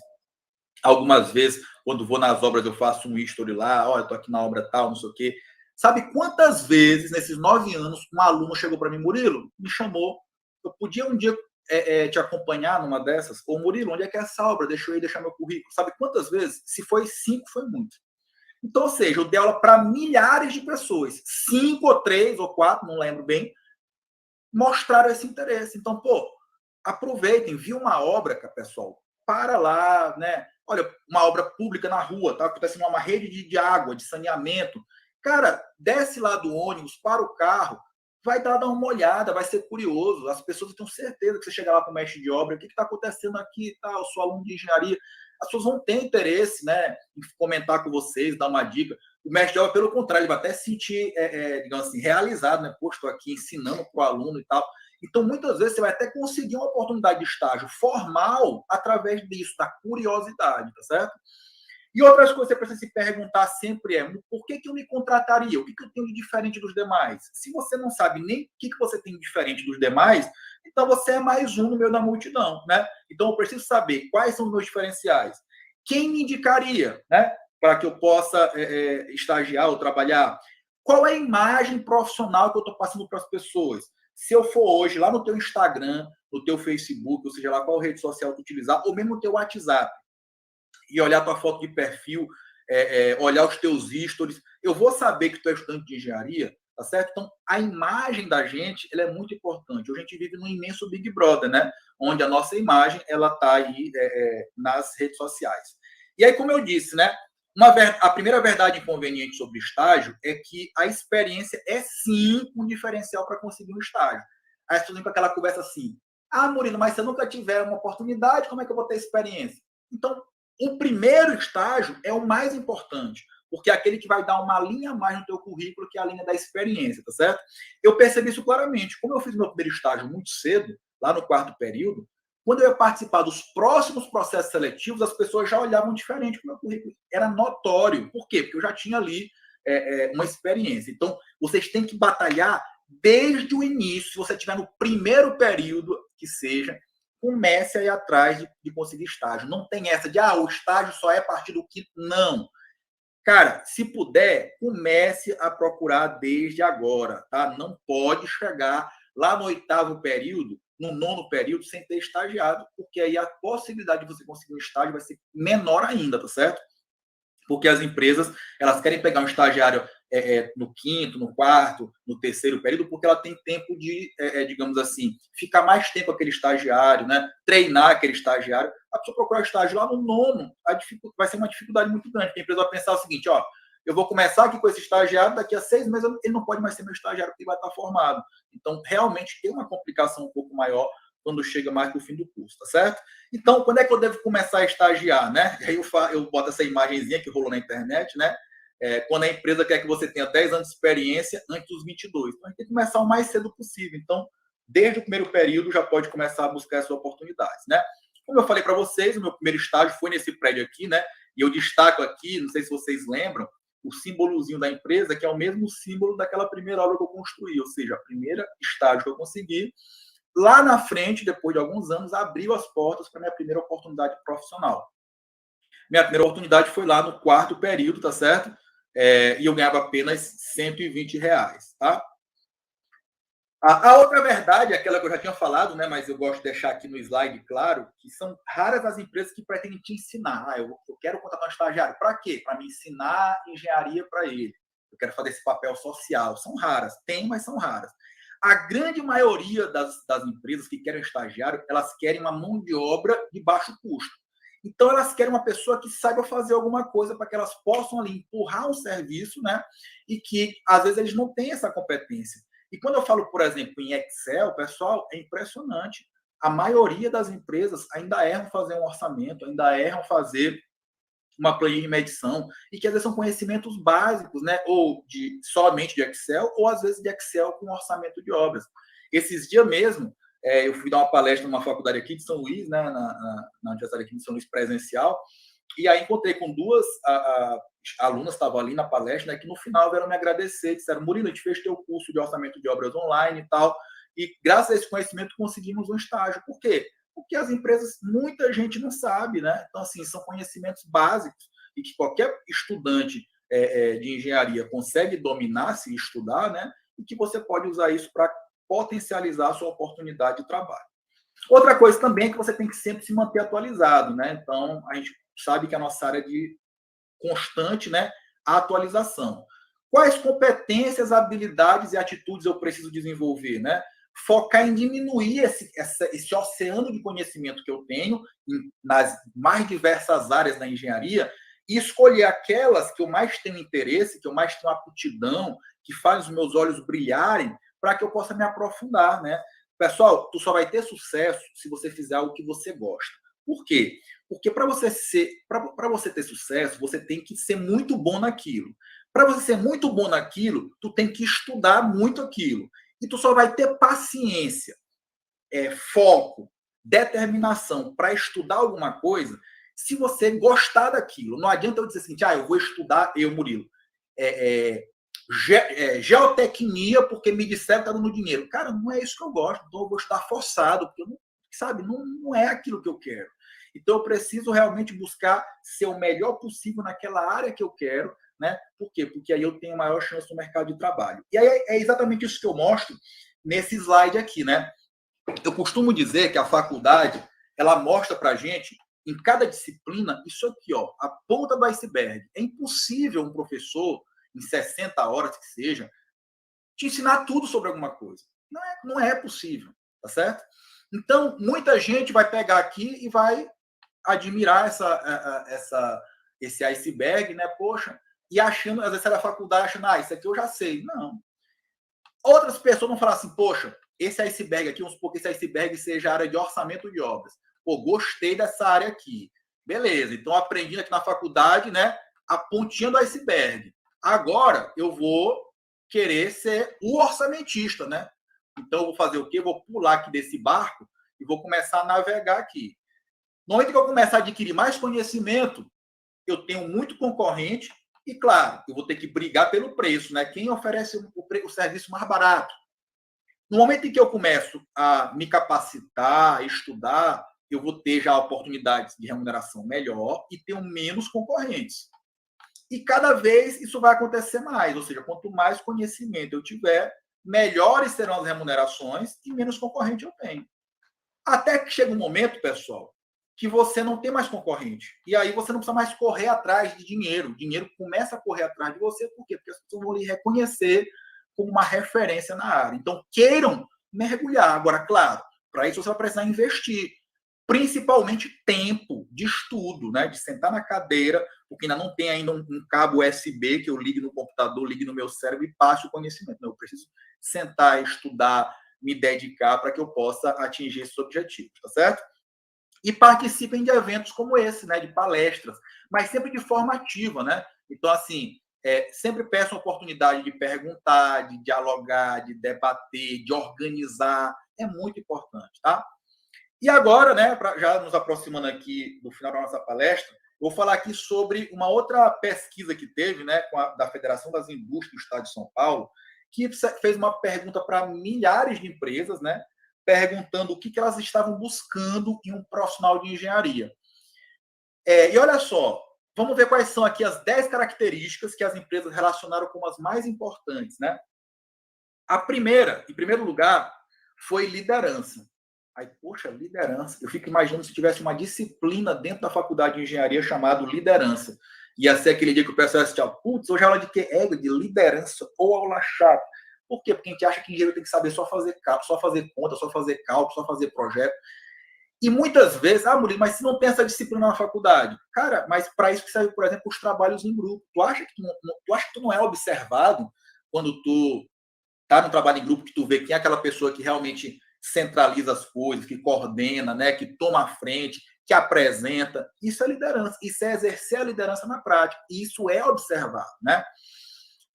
Algumas vezes, quando vou nas obras, eu faço um history lá, olha, estou aqui na obra tal, não sei o quê. Sabe quantas vezes, nesses 9 anos, um aluno chegou para mim, Murilo, me chamou, eu podia um dia te acompanhar numa dessas? Ou, Murilo, onde é que é essa obra? Deixa eu ir deixar meu currículo. Sabe quantas vezes? Se foi 5, foi muito. Então, ou seja, eu dei aula para milhares de pessoas. 5 ou 3 ou 4, não lembro bem, mostraram esse interesse. Então, aproveitem, viu uma obra, pessoal, para lá, né? Olha, uma obra pública na rua, tá acontecendo uma rede de água, de saneamento. Cara, desce lá do ônibus, para o carro, vai dar uma olhada, vai ser curioso. As pessoas têm certeza que você chegar lá com o mestre de obra, o que está acontecendo aqui e tal, eu sou aluno de engenharia. As pessoas vão ter interesse, né, em comentar com vocês, dar uma dica. O mestre de obra, pelo contrário, ele vai até se sentir, digamos assim, realizado, né? Pô, estou aqui ensinando para o aluno e tal. Então, muitas vezes, você vai até conseguir uma oportunidade de estágio formal através disso, da curiosidade, tá certo? E outras coisas que você precisa se perguntar sempre por que eu me contrataria? O que eu tenho de diferente dos demais? Se você não sabe nem o que você tem de diferente dos demais, então você é mais um no meio da multidão, né? Então, eu preciso saber quais são os meus diferenciais. Quem me indicaria, né? Para que eu possa estagiar ou trabalhar? Qual é a imagem profissional que eu estou passando para as pessoas? Se eu for hoje lá no teu Instagram, no teu Facebook, ou seja lá qual rede social tu utilizar, ou mesmo no teu WhatsApp, e olhar a tua foto de perfil, olhar os teus stories, eu vou saber que tu é estudante de engenharia, tá certo? Então, a imagem da gente, ela é muito importante. Hoje a gente vive num imenso Big Brother, né? Onde a nossa imagem, ela tá aí nas redes sociais. E aí, como eu disse, né? A primeira verdade inconveniente sobre estágio é que a experiência é sim um diferencial para conseguir um estágio. Aí você vem com aquela conversa assim, Murilo, mas se eu nunca tiver uma oportunidade, como é que eu vou ter experiência? Então, o primeiro estágio é o mais importante, porque é aquele que vai dar uma linha a mais no teu currículo, que é a linha da experiência, tá certo? Eu percebi isso claramente. Como eu fiz meu primeiro estágio muito cedo, lá no 4º período, quando eu ia participar dos próximos processos seletivos, as pessoas já olhavam diferente para o meu currículo. Era notório. Por quê? Porque eu já tinha ali uma experiência. Então, vocês têm que batalhar desde o início. Se você estiver no primeiro período, que seja, comece a ir atrás de conseguir estágio. Não tem essa de, o estágio só é a partir do quinto. Não. Cara, se puder, comece a procurar desde agora, tá? Não pode chegar lá no 8º período, no 9º período, sem ter estagiado, porque aí a possibilidade de você conseguir um estágio vai ser menor ainda, tá certo? Porque as empresas, elas querem pegar um estagiário no 5º, no 4º, no 3º período, porque ela tem tempo de, digamos assim, ficar mais tempo aquele estagiário, né? Treinar aquele estagiário. A pessoa procurar o estágio lá no 9º, vai ser uma dificuldade muito grande, porque a empresa vai pensar o seguinte, eu vou começar aqui com esse estagiário, daqui a 6 meses ele não pode mais ser meu estagiário, porque ele vai estar formado. Então, realmente tem uma complicação um pouco maior quando chega mais para o fim do curso, tá certo? Então, quando é que eu devo começar a estagiar, né? Aí eu boto essa imagenzinha que rolou na internet, né? Quando a empresa quer que você tenha 10 anos de experiência antes dos 22. Então, a gente tem que começar o mais cedo possível. Então, desde o primeiro período, já pode começar a buscar essas oportunidades, né? Como eu falei para vocês, o meu primeiro estágio foi nesse prédio aqui, né? E eu destaco aqui, não sei se vocês lembram, o símbolozinho da empresa, que é o mesmo símbolo daquela primeira obra que eu construí, ou seja, a primeira estágio que eu consegui. Lá na frente, depois de alguns anos, abriu as portas para minha primeira oportunidade profissional. Minha primeira oportunidade foi lá no 4º período, tá certo? E eu ganhava apenas R$120, tá? A outra verdade, aquela que eu já tinha falado, né, mas eu gosto de deixar aqui no slide claro, que são raras as empresas que pretendem te ensinar. Eu quero contratar um estagiário. Para quê? Para me ensinar engenharia para ele. Eu quero fazer esse papel social. São raras. Tem, mas são raras. A grande maioria das empresas que querem estagiário, elas querem uma mão de obra de baixo custo. Então, elas querem uma pessoa que saiba fazer alguma coisa para que elas possam ali empurrar um serviço, né? E que, às vezes, eles não têm essa competência. E quando eu falo, por exemplo, em Excel, pessoal, é impressionante. A maioria das empresas ainda erram fazer um orçamento, ainda erram fazer uma planilha de medição, e que às vezes são conhecimentos básicos, né? Ou somente de Excel, ou às vezes de Excel com orçamento de obras. Esses dias mesmo, eu fui dar uma palestra numa faculdade aqui de São Luís, né? Na Universidade aqui de São Luís presencial, e aí encontrei com duas alunas, estavam ali na palestra, né, que no final vieram me agradecer, disseram, Murilo, a gente fez teu curso de orçamento de obras online e tal, e graças a esse conhecimento conseguimos um estágio. Por quê? Porque as empresas, muita gente não sabe, né? Então, assim, são conhecimentos básicos e que qualquer estudante de engenharia consegue dominar se estudar, né? E que você pode usar isso para potencializar a sua oportunidade de trabalho. Outra coisa também é que você tem que sempre se manter atualizado, né? Então, a gente sabe que a nossa área é de constante, né, atualização. Quais competências, habilidades e atitudes eu preciso desenvolver, né? Focar em diminuir esse oceano de conhecimento que eu tenho nas mais diversas áreas da engenharia e escolher aquelas que eu mais tenho interesse, que eu mais tenho aptidão, que fazem os meus olhos brilharem, para que eu possa me aprofundar, né? Pessoal, tu só vai ter sucesso se você fizer algo que você gosta. Por quê? Porque para você ter sucesso, você tem que ser muito bom naquilo. Para você ser muito bom naquilo, tu tem que estudar muito aquilo. E tu só vai ter paciência, foco, determinação para estudar alguma coisa se você gostar daquilo. Não adianta eu dizer assim, eu vou estudar, Murilo, geotecnia porque me disseram que está dando dinheiro. Cara, não é isso que eu gosto, então eu vou estar forçado, porque não é aquilo que eu quero. Então eu preciso realmente buscar ser o melhor possível naquela área que eu quero, né? Por quê? Porque aí eu tenho maior chance no mercado de trabalho. E aí é exatamente isso que eu mostro nesse slide aqui, né? Eu costumo dizer que a faculdade, ela mostra para a gente, em cada disciplina, isso aqui, ó, a ponta do iceberg. É impossível um professor, em 60 horas que seja, te ensinar tudo sobre alguma coisa. Não é possível, tá certo? Então, muita gente vai pegar aqui e vai admirar esse iceberg, né? Poxa, e achando, às vezes, sai da faculdade achando, isso aqui eu já sei. Não. Outras pessoas vão falar assim, poxa, esse iceberg aqui, vamos supor que esse iceberg seja a área de orçamento de obras. Pô, gostei dessa área aqui. Beleza, então aprendi aqui na faculdade, né, a pontinha do iceberg. Agora eu vou querer ser o orçamentista, né? Então eu vou fazer o quê? Eu vou pular aqui desse barco e vou começar a navegar aqui. No momento que eu começar a adquirir mais conhecimento, eu tenho muito concorrente e, claro, eu vou ter que brigar pelo preço, né? Quem oferece o serviço mais barato? No momento em que eu começo a me capacitar, a estudar, eu vou ter já oportunidades de remuneração melhor e tenho menos concorrentes. E cada vez isso vai acontecer mais, ou seja, quanto mais conhecimento eu tiver, melhores serão as remunerações e menos concorrente eu tenho. Até que chega um momento, pessoal, que você não tem mais concorrente. E aí você não precisa mais correr atrás de dinheiro. O dinheiro começa a correr atrás de você. Por quê? Porque as pessoas vão lhe reconhecer como uma referência na área. Então, queiram mergulhar. Agora, claro, para isso você vai precisar investir. Principalmente tempo de estudo, né? De sentar na cadeira, porque ainda não tem ainda um cabo USB que eu ligue no computador, ligue no meu cérebro e passe o conhecimento. Não, eu preciso sentar, estudar, me dedicar para que eu possa atingir esses objetivos, tá certo? E participem de eventos como esse, né, de palestras, mas sempre de forma ativa, né? Então, assim, sempre peçam a oportunidade de perguntar, de dialogar, de debater, de organizar, é muito importante, tá? E agora, né, já nos aproximando aqui do final da nossa palestra, vou falar aqui sobre uma outra pesquisa que teve, né, da Federação das Indústrias do Estado de São Paulo, que fez uma pergunta para milhares de empresas, né, perguntando o que elas estavam buscando em um profissional de engenharia. E olha só, vamos ver quais são aqui as 10 características que as empresas relacionaram como as mais importantes, né? A primeira, em primeiro lugar, foi liderança. Aí, poxa, liderança. Eu fico imaginando se tivesse uma disciplina dentro da faculdade de engenharia chamada liderança. Ia ser aquele dia que o pessoal ia assistir, putz, hoje é aula de quê? De liderança ou aula chata. Por quê? Porque a gente acha que engenheiro tem que saber só fazer conta, só fazer cálculo, só fazer projeto. E muitas vezes, Murilo, mas se não tem essa disciplina na faculdade? Cara, mas para isso que serve, por exemplo, os trabalhos em grupo. Tu acha que tu não é observado quando tu tá no trabalho em grupo, que tu vê quem é aquela pessoa que realmente centraliza as coisas, que coordena, né, que toma a frente, que apresenta? Isso é liderança. Isso é exercer a liderança na prática. E isso é observado, né?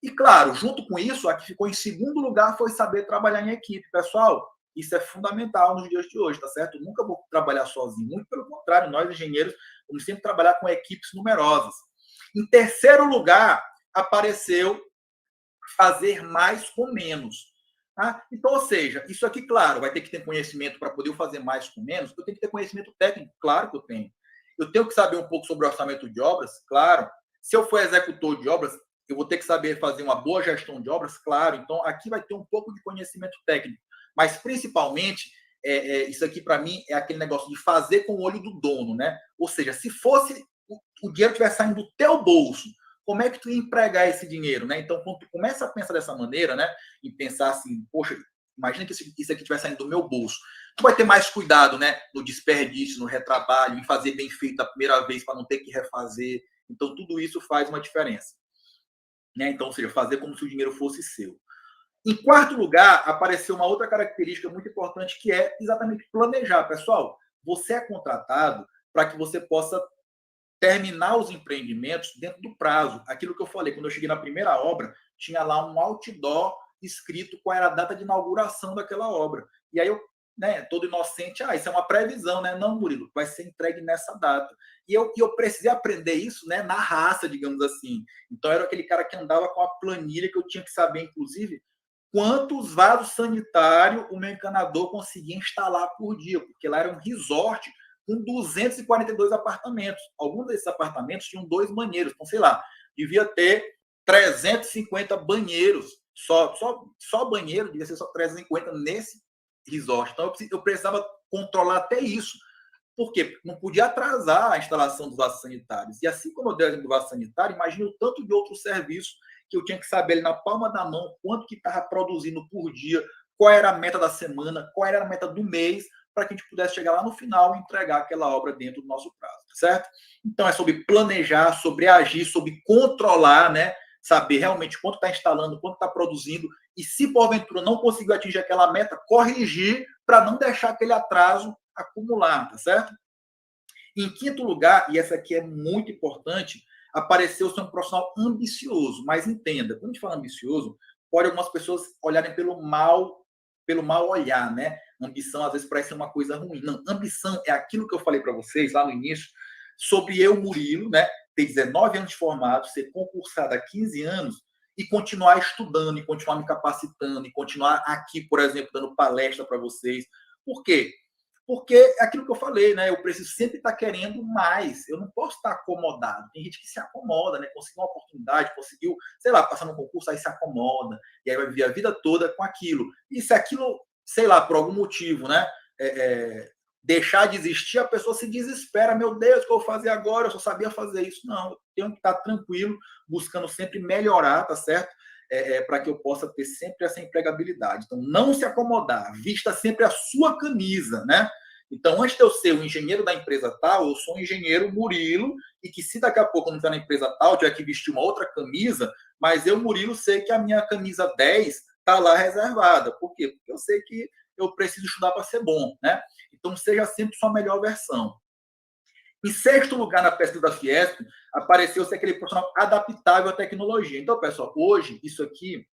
E, claro, junto com isso, a que ficou em segundo lugar foi saber trabalhar em equipe. Pessoal, isso é fundamental nos dias de hoje, tá certo? Eu nunca vou trabalhar sozinho. Muito pelo contrário, nós, engenheiros, vamos sempre trabalhar com equipes numerosas. Em terceiro lugar, apareceu fazer mais com menos. Tá? Então, ou seja, isso aqui, claro, vai ter que ter conhecimento para poder fazer mais com menos. Eu tenho que ter conhecimento técnico, claro que eu tenho. Eu tenho que saber um pouco sobre orçamento de obras, claro. Se eu for executor de obras, eu vou ter que saber fazer uma boa gestão de obras, claro. Então, aqui vai ter um pouco de conhecimento técnico. Mas, principalmente, isso aqui, para mim, é aquele negócio de fazer com o olho do dono, né? Ou seja, se fosse o dinheiro estiver saindo do teu bolso, como é que tu ia empregar esse dinheiro, né? Então, quando tu começa a pensar dessa maneira, né? E pensar assim, poxa, imagina que isso aqui estiver saindo do meu bolso. Tu vai ter mais cuidado, né? No desperdício, no retrabalho, em fazer bem feito a primeira vez para não ter que refazer. Então, tudo isso faz uma diferença. Né? Então, ou seja, fazer como se o dinheiro fosse seu. Em quarto lugar, apareceu uma outra característica muito importante, que é exatamente planejar. Pessoal, você é contratado para que você possa terminar os empreendimentos dentro do prazo. Aquilo que eu falei, quando eu cheguei na primeira obra, tinha lá um outdoor escrito qual era a data de inauguração daquela obra. E aí eu, né, todo inocente, isso é uma previsão, né? Não, Murilo, vai ser entregue nessa data. E eu precisei aprender isso, né, na raça, digamos assim. Então, eu era aquele cara que andava com a planilha, que eu tinha que saber, inclusive, quantos vasos sanitários o meu encanador conseguia instalar por dia, porque lá era um resort com 242 apartamentos. Alguns desses apartamentos tinham 2 banheiros. Então, sei lá, devia ter 350 banheiros. Só banheiro, devia ser só 350 nesse resort. Então, eu precisava controlar até isso. Por quê? Não podia atrasar a instalação dos vasos sanitários. E assim como eu dei do vaso sanitário, imagine o tanto de outros serviços que eu tinha que saber ali na palma da mão quanto que estava produzindo por dia, qual era a meta da semana, qual era a meta do mês, para que a gente pudesse chegar lá no final e entregar aquela obra dentro do nosso prazo, certo? Então, é sobre planejar, sobre agir, sobre controlar, né? Saber realmente quanto está instalando, quanto está produzindo, e se porventura não conseguiu atingir aquela meta, corrigir para não deixar aquele atraso acumular, tá certo? Em quinto lugar, e essa aqui é muito importante, apareceu ser um profissional ambicioso, mas entenda, quando a gente fala ambicioso, pode algumas pessoas olharem pelo mal olhar, né? Ambição às vezes parece uma coisa ruim. Não, ambição é aquilo que eu falei para vocês lá no início, sobre eu, Murilo, né? Ter 19 anos de formado, ser concursado há 15 anos e continuar estudando, e continuar me capacitando, e continuar aqui, por exemplo, dando palestra para vocês. Por quê? Porque é aquilo que eu falei, né? Eu preciso sempre estar querendo mais. Eu não posso estar acomodado. Tem gente que se acomoda, né? Conseguiu uma oportunidade, conseguiu, sei lá, passar no concurso, aí se acomoda. E aí vai viver a vida toda com aquilo. E se aquilo, sei lá, por algum motivo, né? Deixar de existir, a pessoa se desespera. Meu Deus, o que eu vou fazer agora? Eu só sabia fazer isso. Não, eu tenho que estar tranquilo, buscando sempre melhorar, tá certo? Para que eu possa ter sempre essa empregabilidade. Então, não se acomodar, vista sempre a sua camisa, né? Então, antes de eu ser o engenheiro da empresa tal, eu sou um engenheiro Murilo, e que se daqui a pouco eu não estar na empresa tal, tiver que vestir uma outra camisa, mas eu, Murilo, sei que a minha camisa 10 está lá reservada. Por quê? Porque eu sei que eu preciso estudar para ser bom, né? Então, seja sempre sua melhor versão. Em sexto lugar, na pesquisa da Fiesp, apareceu ser aquele profissional adaptável à tecnologia. Então, pessoal, hoje, isso aqui,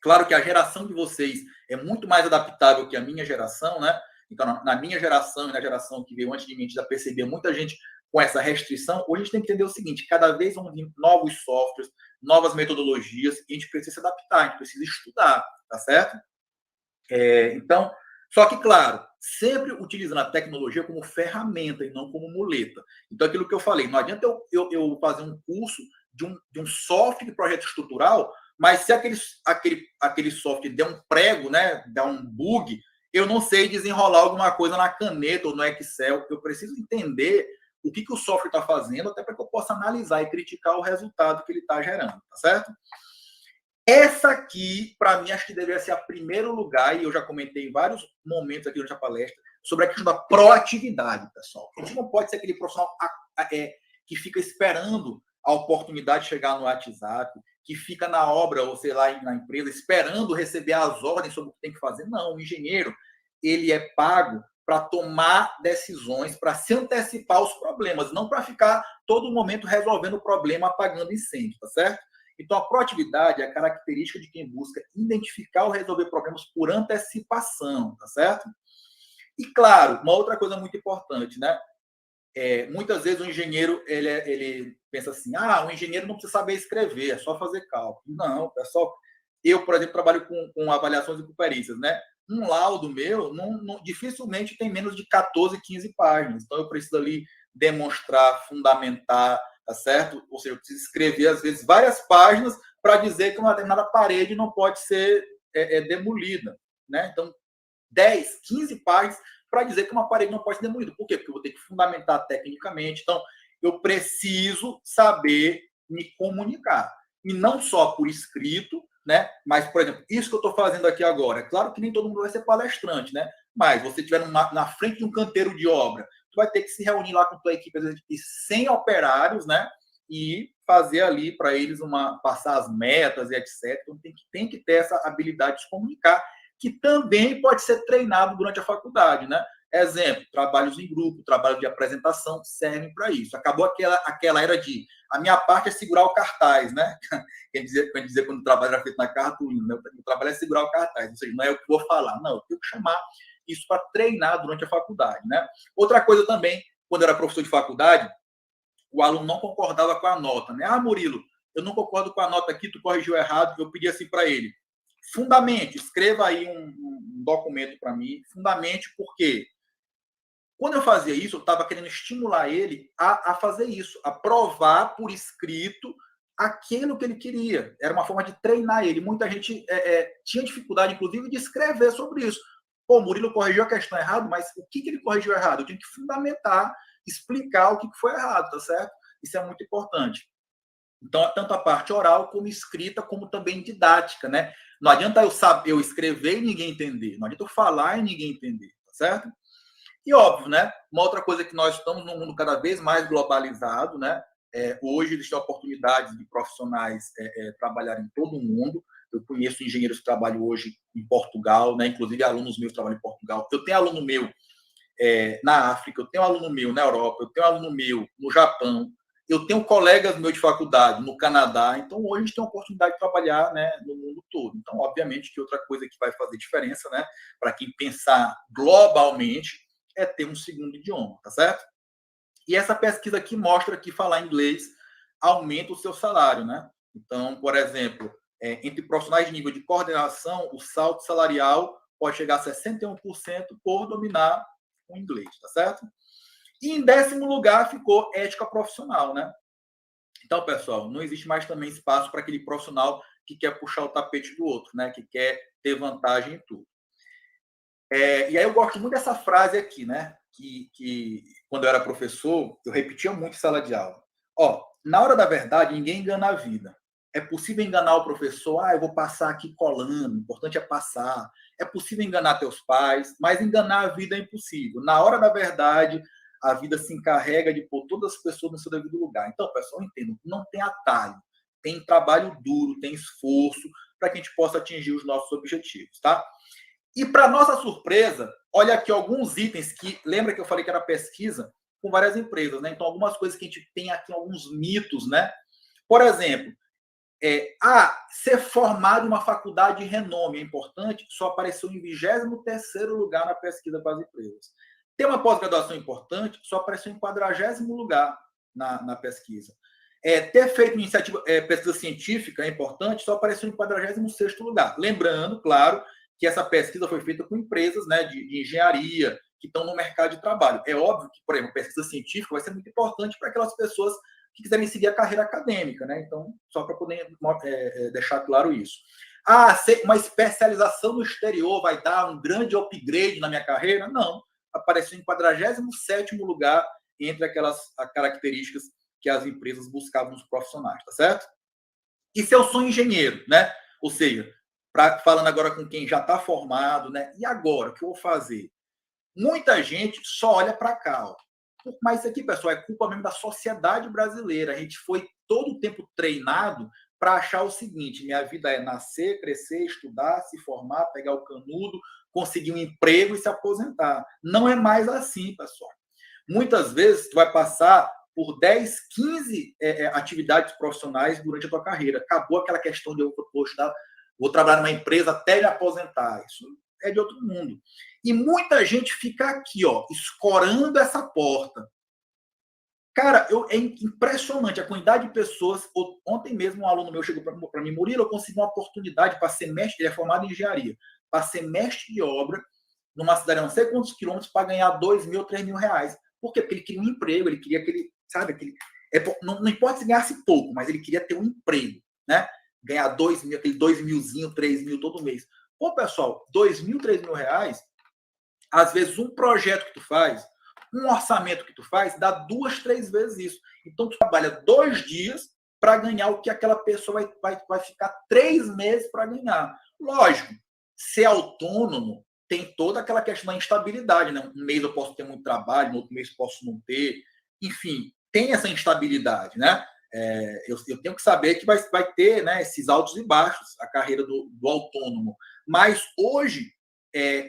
claro que a geração de vocês é muito mais adaptável que a minha geração, né? Então, na minha geração e na geração que veio antes de mim, a gente já percebeu muita gente com essa restrição. Hoje a gente tem que entender o seguinte: cada vez vão vir novos softwares, novas metodologias, e a gente precisa se adaptar, a gente precisa estudar, tá certo? Então, só que, claro, sempre utilizando a tecnologia como ferramenta e não como muleta. Então, aquilo que eu falei, não adianta eu fazer um curso de um software de projeto estrutural, mas se aquele software der um prego, né, der um bug, eu não sei desenrolar alguma coisa na caneta ou no Excel. Eu preciso entender o que o software está fazendo, até para que eu possa analisar e criticar o resultado que ele está gerando, tá certo? Essa aqui, para mim, acho que deveria ser a primeiro lugar, e eu já comentei em vários momentos aqui durante a palestra, sobre a questão da proatividade, pessoal. A gente não pode ser aquele profissional que fica esperando a oportunidade de chegar no WhatsApp, que fica na obra, ou sei lá, na empresa, esperando receber as ordens sobre o que tem que fazer. Não, o engenheiro, ele é pago para tomar decisões, para se antecipar aos problemas, não para ficar todo momento resolvendo o problema, apagando incêndio, tá certo? Então, a proatividade é a característica de quem busca identificar ou resolver problemas por antecipação, tá certo? E, claro, uma outra coisa muito importante, né? Muitas vezes o engenheiro, ele pensa assim, o engenheiro não precisa saber escrever, é só fazer cálculo. Não, pessoal, eu, por exemplo, trabalho com avaliações e com perícias, né? Um laudo meu, dificilmente tem menos de 14, 15 páginas. Então, eu preciso ali demonstrar, fundamentar, tá certo? Ou seja, eu preciso escrever, às vezes, várias páginas para dizer que uma determinada parede não pode ser demolida, né? Então, 10, 15 páginas para dizer que uma parede não pode ser demolida. Por quê? Porque eu vou ter que fundamentar tecnicamente. Então, eu preciso saber me comunicar. E não só por escrito, né? Mas, por exemplo, isso que eu estou fazendo aqui agora. É claro que nem todo mundo vai ser palestrante, né? Mas você estiver na frente de um canteiro de obra, tu vai ter que se reunir lá com a tua equipe de 100 operários, né? E fazer ali para eles passar as metas e etc. Então, tem que ter essa habilidade de se comunicar, que também pode ser treinado durante a faculdade, né? Exemplo, trabalhos em grupo, trabalho de apresentação servem para isso. Acabou aquela era de a minha parte é segurar o cartaz, né? Quem dizia quando o trabalho era feito na cartolina, né? O trabalho é segurar o cartaz, ou seja, não é o que vou falar, não, eu tenho que chamar isso para treinar durante a faculdade, né? Outra coisa também, quando eu era professor de faculdade, o aluno não concordava com a nota, né? Ah, Murilo, eu não concordo com a nota aqui, tu corrigiu errado. Eu pedi assim para ele, fundamente, escreva aí um documento para mim, fundamente por quê? Quando eu fazia isso, eu estava querendo estimular ele a fazer isso, a provar por escrito aquilo que ele queria. Era uma forma de treinar ele. Muita gente tinha dificuldade, inclusive, de escrever sobre isso. Pô, o Murilo corrigiu a questão errado, mas o que ele corrigiu errado? Eu tinha que fundamentar, explicar o que foi errado, tá certo? Isso é muito importante. Então, tanto a parte oral como escrita, como também didática, né? Não adianta eu escrever e ninguém entender. Não adianta eu falar e ninguém entender, tá certo? E óbvio, né? Uma outra coisa que nós estamos num mundo cada vez mais globalizado, né? Hoje existem oportunidades de profissionais trabalharem em todo o mundo. Eu conheço engenheiros que trabalham hoje em Portugal, né? Inclusive alunos meus trabalham em Portugal. Eu tenho aluno meu na África, eu tenho aluno meu na Europa, eu tenho aluno meu no Japão, eu tenho colegas meus de faculdade no Canadá. Então, hoje a gente tem a oportunidade de trabalhar, né, no mundo todo. Então, obviamente, que outra coisa que vai fazer diferença, né, para quem pensar globalmente, é ter um segundo idioma, tá certo? E essa pesquisa aqui mostra que falar inglês aumenta o seu salário, né? Então, por exemplo, entre profissionais de nível de coordenação, o salto salarial pode chegar a 61% por dominar o inglês, tá certo? E em 10º lugar ficou ética profissional, né? Então, pessoal, não existe mais também espaço para aquele profissional que quer puxar o tapete do outro, né? Que quer ter vantagem em tudo. E aí eu gosto muito dessa frase aqui, né? Que quando eu era professor, eu repetia muito em sala de aula. Na hora da verdade, ninguém engana a vida. É possível enganar o professor, eu vou passar aqui colando, o importante é passar. É possível enganar teus pais, mas enganar a vida é impossível. Na hora da verdade, a vida se encarrega de pôr todas as pessoas no seu devido lugar. Então, pessoal, entendo, não tem atalho, tem trabalho duro, tem esforço para que a gente possa atingir os nossos objetivos, tá? E, para nossa surpresa, olha aqui alguns itens que... Lembra que eu falei que era pesquisa com várias empresas, né? Então, algumas coisas que a gente tem aqui, alguns mitos, né? Por exemplo, ser formado em uma faculdade de renome é importante, só apareceu em 23º lugar na pesquisa para as empresas. Ter uma pós-graduação importante, só apareceu em 40º lugar na pesquisa. Ter feito iniciativa, pesquisa científica é importante, só apareceu em 46º lugar. Lembrando, claro, que essa pesquisa foi feita com empresas, né, de engenharia que estão no mercado de trabalho. É óbvio que, por exemplo, pesquisa científica vai ser muito importante para aquelas pessoas que quiserem seguir a carreira acadêmica, né? Então, só para poder deixar claro isso. Uma especialização no exterior vai dar um grande upgrade na minha carreira? Não. Apareceu em 47º lugar entre aquelas características que as empresas buscavam nos profissionais, tá certo? E se eu sou engenheiro, né? Ou seja, falando agora com quem já está formado, né? E agora, o que eu vou fazer? Muita gente só olha para cá, Mas isso aqui, pessoal, é culpa mesmo da sociedade brasileira. A gente foi todo o tempo treinado para achar o seguinte: minha vida é nascer, crescer, estudar, se formar, pegar o canudo, conseguir um emprego e se aposentar. Não é mais assim, pessoal. Muitas vezes, tu vai passar por 10, 15 atividades profissionais durante a tua carreira. Acabou aquela questão de eu vou trabalhar numa empresa até me aposentar. Isso é de outro mundo. E muita gente fica aqui, escorando essa porta. Cara, é impressionante a quantidade de pessoas. Ontem mesmo um aluno meu chegou para mim: Murilo, eu consegui uma oportunidade para ser mestre, ele é formado em engenharia, para ser mestre de obra numa cidade a não sei quantos quilômetros para ganhar 2 mil, 3 mil reais. Por quê? Porque ele queria um emprego, ele queria não importa se ganhasse pouco, mas ele queria ter um emprego, né? Ganhar 2 mil, aquele 2 milzinho, 3 mil todo mês. Pô, pessoal, 2 mil, 3 mil reais, às vezes um projeto que tu faz, um orçamento que tu faz, dá 2, 3 vezes isso. Então, tu trabalha 2 dias para ganhar o que aquela pessoa vai ficar 3 meses para ganhar. Lógico, ser autônomo tem toda aquela questão da instabilidade, né? Um mês eu posso ter muito trabalho, no outro mês posso não ter. Enfim, tem essa instabilidade, né? Eu tenho que saber que vai ter, né, esses altos e baixos, a carreira do autônomo. Mas hoje,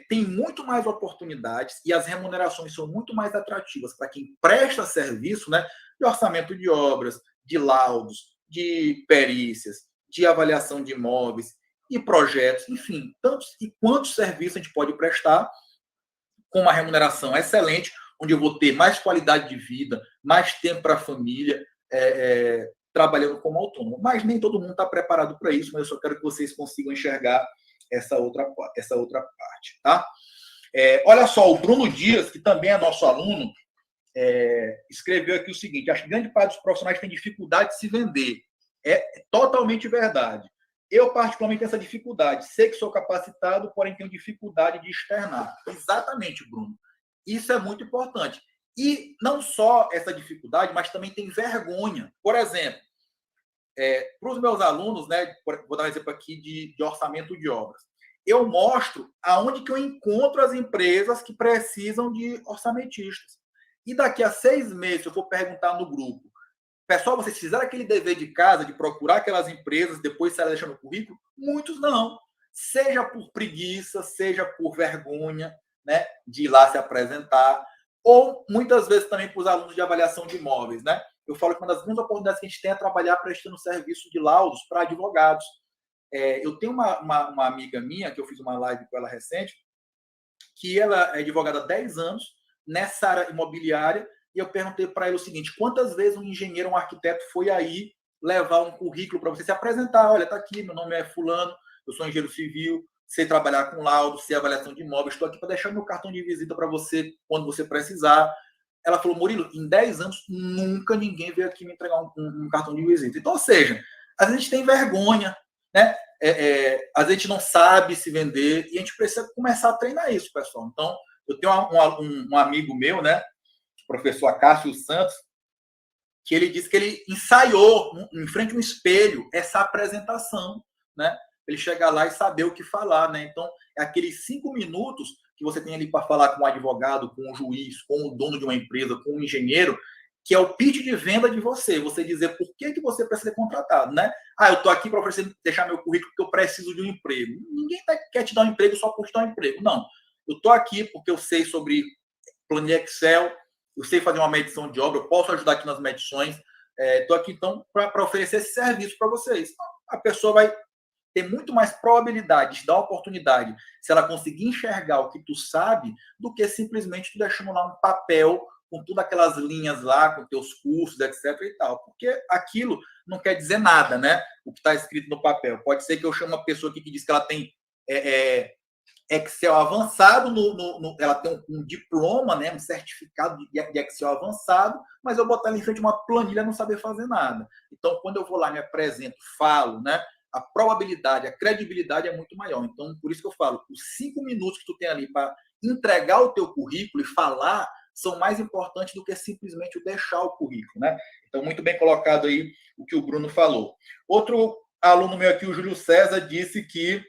tem muito mais oportunidades e as remunerações são muito mais atrativas para quem presta serviço, né, de orçamento de obras, de laudos, de perícias, de avaliação de imóveis e projetos, enfim, tantos e quantos serviços a gente pode prestar com uma remuneração excelente, onde eu vou ter mais qualidade de vida, mais tempo para a família, trabalhando como autônomo. Mas nem todo mundo está preparado para isso, mas eu só quero que vocês consigam enxergar essa outra parte. Tá? Olha só, o Bruno Dias, que também é nosso aluno, escreveu aqui o seguinte: acho que grande parte dos profissionais tem dificuldade de se vender. É totalmente verdade. Eu, particularmente, tenho essa dificuldade. Sei que sou capacitado, porém tenho dificuldade de externar. Exatamente, Bruno. Isso é muito importante. E não só essa dificuldade, mas também tem vergonha. Por exemplo, para os meus alunos, né, vou dar um exemplo aqui de orçamento de obras. Eu mostro aonde que eu encontro as empresas que precisam de orçamentistas. E daqui a 6 meses, eu vou perguntar no grupo: pessoal, vocês fizeram aquele dever de casa de procurar aquelas empresas, depois se elas deixam no currículo? Muitos não. Seja por preguiça, seja por vergonha, né, de ir lá se apresentar, ou muitas vezes também para os alunos de avaliação de imóveis, né? Eu falo que uma das grandes oportunidades que a gente tem é trabalhar prestando serviço de laudos para advogados. Eu tenho uma amiga minha, que eu fiz uma live com ela recente, que ela é advogada há 10 anos nessa área imobiliária, e eu perguntei para ela o seguinte: quantas vezes um engenheiro, um arquiteto foi aí levar um currículo para você se apresentar? Olha, está aqui, meu nome é fulano, eu sou engenheiro civil, sei trabalhar com laudo, sei avaliação de imóveis, estou aqui para deixar meu cartão de visita para você quando você precisar. Ela falou: Murilo, em 10 anos, nunca ninguém veio aqui me entregar um cartão de visita. Então, ou seja, às vezes a gente tem vergonha, né? Às vezes a gente não sabe se vender e a gente precisa começar a treinar isso, pessoal. Então, eu tenho um amigo meu, né, o professor Acácio Santos, que ele disse que ele ensaiou em frente a um espelho essa apresentação, né? Ele chegar lá e saber o que falar, né? Então, é aqueles 5 minutos que você tem ali para falar com o advogado, com o juiz, com o dono de uma empresa, com o engenheiro, que é o pitch de venda de você dizer por que você precisa ser contratado, né? Eu estou aqui para oferecer, deixar meu currículo porque eu preciso de um emprego. Ninguém quer te dar um emprego só por te dar um emprego, não. Eu estou aqui porque eu sei sobre planilha Excel, eu sei fazer uma medição de obra, eu posso ajudar aqui nas medições, estou aqui, então, para oferecer esse serviço para vocês. A pessoa vai ter muito mais probabilidade de dar oportunidade se ela conseguir enxergar o que tu sabe, do que simplesmente tu deixando lá um papel com todas aquelas linhas lá, com teus cursos, etc. e tal. Porque aquilo não quer dizer nada, né? O que está escrito no papel. Pode ser que eu chame uma pessoa aqui que diz que ela tem Excel avançado, ela tem um diploma, né, um certificado de Excel avançado, mas eu botar ela em frente a uma planilha não saber fazer nada. Então, quando eu vou lá, me apresento, falo, né, a probabilidade, a credibilidade é muito maior. Então, por isso que eu falo, os 5 minutos que tu tem ali para entregar o teu currículo e falar são mais importantes do que simplesmente o deixar o currículo, né? Então, muito bem colocado aí o que o Bruno falou. Outro aluno meu aqui, o Júlio César, disse que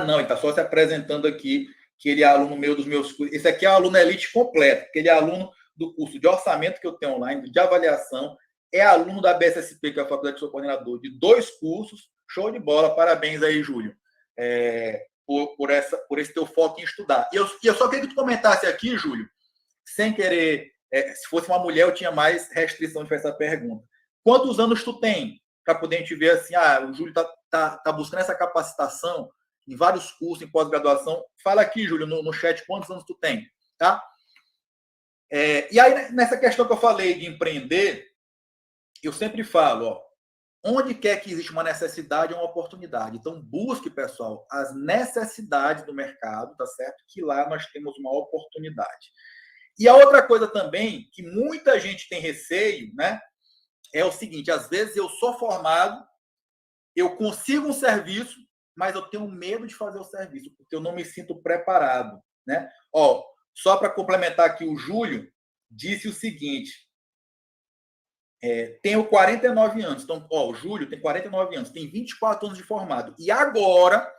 não, ele está só se apresentando aqui, que ele é aluno meu dos meus cursos. Esse aqui é o aluno elite completo, porque ele é aluno do curso de orçamento que eu tenho online, de avaliação, é aluno da BSSP, que é a faculdade que sou coordenador, de 2 cursos. Show de bola, parabéns aí, Júlio, por esse teu foco em estudar. E eu só queria que tu comentasse aqui, Júlio, sem querer, se fosse uma mulher, eu tinha mais restrição de fazer essa pergunta. Quantos anos tu tem? Para poder a gente ver assim, o Júlio tá buscando essa capacitação em vários cursos, em pós-graduação. Fala aqui, Júlio, no chat, quantos anos tu tem, tá? E aí, nessa questão que eu falei de empreender, eu sempre falo, onde quer que existe uma necessidade, é uma oportunidade. Então, busque, pessoal, as necessidades do mercado, tá certo? Que lá nós temos uma oportunidade. E a outra coisa também, que muita gente tem receio, né? É o seguinte: às vezes eu sou formado, eu consigo um serviço, mas eu tenho medo de fazer o serviço, porque eu não me sinto preparado, né? Só para complementar aqui, o Júlio disse o seguinte: tenho 49 anos. Então, o Júlio tem 49 anos, tem 24 anos de formado. E agora,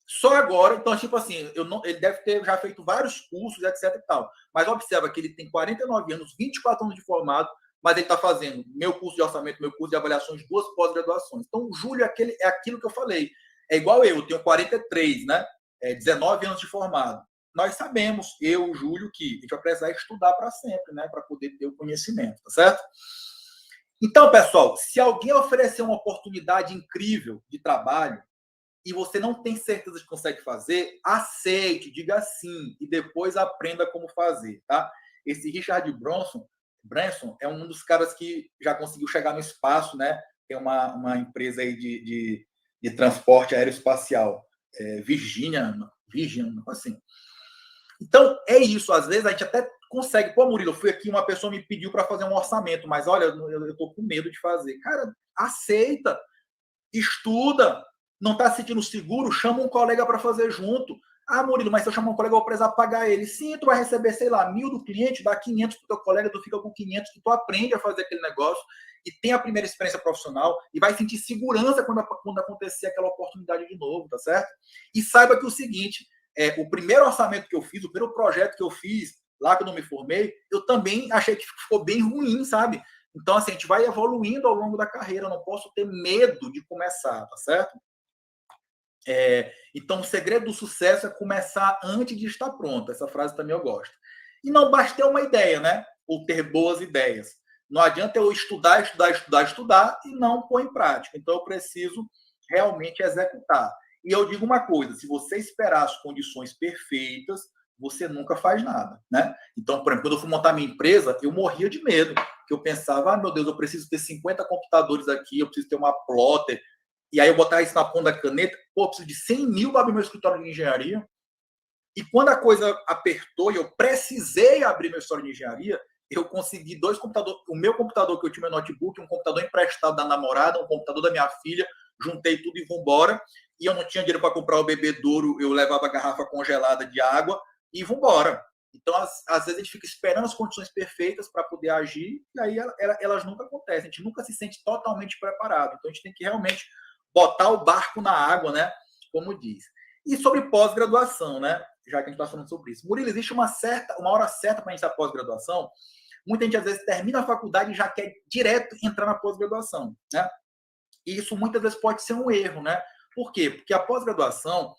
só agora, então, tipo assim, ele deve ter já feito vários cursos, etc e tal. Mas observa que ele tem 49 anos, 24 anos de formado, mas ele está fazendo meu curso de orçamento, meu curso de avaliações, 2 pós-graduações. Então, o Júlio é aquilo que eu falei. É igual eu tenho 43, né? 19 anos de formado. Nós sabemos, eu, Júlio, que a gente vai precisar estudar para sempre, né? Para poder ter o conhecimento, tá certo? Então, pessoal, se alguém oferecer uma oportunidade incrível de trabalho e você não tem certeza de que consegue fazer, aceite, diga sim e depois aprenda como fazer, tá? Esse Richard Branson é um dos caras que já conseguiu chegar no espaço, né? Tem uma empresa aí de transporte aeroespacial, Virginia, assim. Então, é isso. Às vezes a gente até consegue. Pô, Murilo, eu fui aqui, uma pessoa me pediu para fazer um orçamento, mas olha, eu estou com medo de fazer. Cara, aceita, estuda. Não está se sentindo seguro? Chama um colega para fazer junto. Ah, Murilo, mas se eu chamar um colega, eu vou precisar pagar ele. Sim, tu vai receber, sei lá, 1.000 do cliente, dá 500 pro teu colega, tu fica com 500 e tu aprende a fazer aquele negócio e tem a primeira experiência profissional e vai sentir segurança quando acontecer aquela oportunidade de novo, tá certo? E saiba que o seguinte, o primeiro orçamento que eu fiz, o primeiro projeto que eu fiz lá quando eu me formei, eu também achei que ficou bem ruim, sabe? Então, assim, a gente vai evoluindo ao longo da carreira, eu não posso ter medo de começar, tá certo? Então, o segredo do sucesso é começar antes de estar pronto. Essa frase também eu gosto. E não basta ter uma ideia, né? Ou ter boas ideias. Não adianta eu estudar e não pôr em prática. Então, eu preciso realmente executar. E eu digo uma coisa, se você esperar as condições perfeitas, você nunca faz nada, né? Então, por exemplo, quando eu fui montar minha empresa, eu morria de medo, porque eu pensava, meu Deus, eu preciso ter 50 computadores aqui, eu preciso ter uma plotter, e aí eu botar isso na ponta da caneta, eu preciso de 100 mil para abrir meu escritório de engenharia. E quando a coisa apertou e eu precisei abrir meu escritório de engenharia, eu consegui 2 computadores, o meu computador que eu tinha, meu notebook, um computador emprestado da namorada, um computador da minha filha, juntei tudo e vou embora. E eu não tinha dinheiro para comprar o bebedouro, eu levava a garrafa congelada de água e vou embora. Então, às vezes, a gente fica esperando as condições perfeitas para poder agir, e aí elas nunca acontecem, a gente nunca se sente totalmente preparado. Então, a gente tem que realmente botar o barco na água, né? Como diz. E sobre pós-graduação, né? Já que a gente está falando sobre isso. Murilo, existe uma hora certa para iniciar a pós-graduação? Muita gente, às vezes, termina a faculdade e já quer direto entrar na pós-graduação, né? E isso, muitas vezes, pode ser um erro, né? Por quê? Porque a pós-graduação,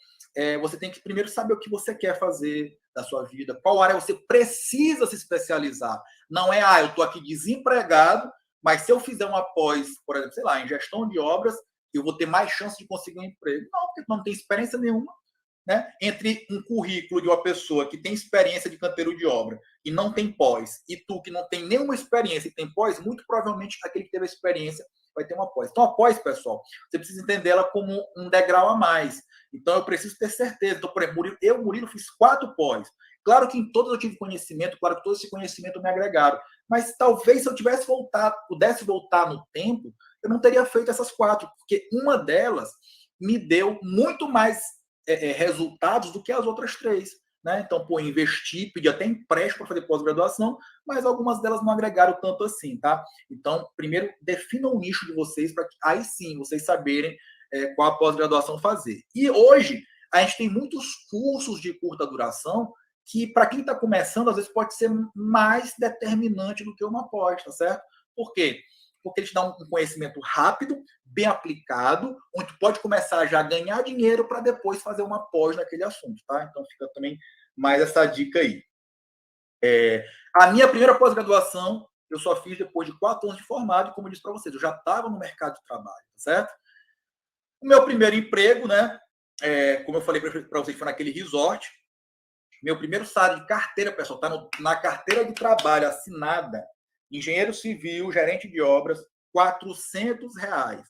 você tem que primeiro saber o que você quer fazer da sua vida, qual área você precisa se especializar. Não é, eu estou aqui desempregado, mas se eu fizer uma pós, por exemplo, sei lá, em gestão de obras, eu vou ter mais chance de conseguir um emprego. Não, porque não tem experiência nenhuma. Né? Entre um currículo de uma pessoa que tem experiência de canteiro de obra e não tem pós, e tu que não tem nenhuma experiência e tem pós, muito provavelmente aquele que teve a experiência vai ter uma pós. Então, a pós, pessoal, você precisa entender ela como um degrau a mais. Então, eu preciso ter certeza. Então, por exemplo, Murilo, fiz 4 pós. Claro que em todas eu tive conhecimento, claro que todo esse conhecimento me agregaram. Mas talvez se eu pudesse voltar no tempo, eu não teria feito essas 4, porque uma delas me deu muito mais resultados do que as outras 3. Né? Então, investi, pedi até empréstimo para fazer pós-graduação, mas algumas delas não agregaram tanto assim, tá? Então, primeiro, definam o nicho de vocês para que aí sim vocês saberem qual a pós-graduação fazer. E hoje, a gente tem muitos cursos de curta duração que, para quem está começando, às vezes pode ser mais determinante do que uma pós, tá certo? Por quê? Porque ele te dá um conhecimento rápido, bem aplicado, onde tu pode começar já a ganhar dinheiro para depois fazer uma pós naquele assunto, tá? Então fica também mais essa dica aí. A minha primeira pós-graduação eu só fiz depois de 4 anos de formado, e como eu disse para vocês, eu já estava no mercado de trabalho, tá certo? O meu primeiro emprego, né? Como eu falei para vocês, foi naquele resort. Meu primeiro salário de carteira, pessoal, tá na carteira de trabalho assinada, engenheiro civil, gerente de obras, R$400,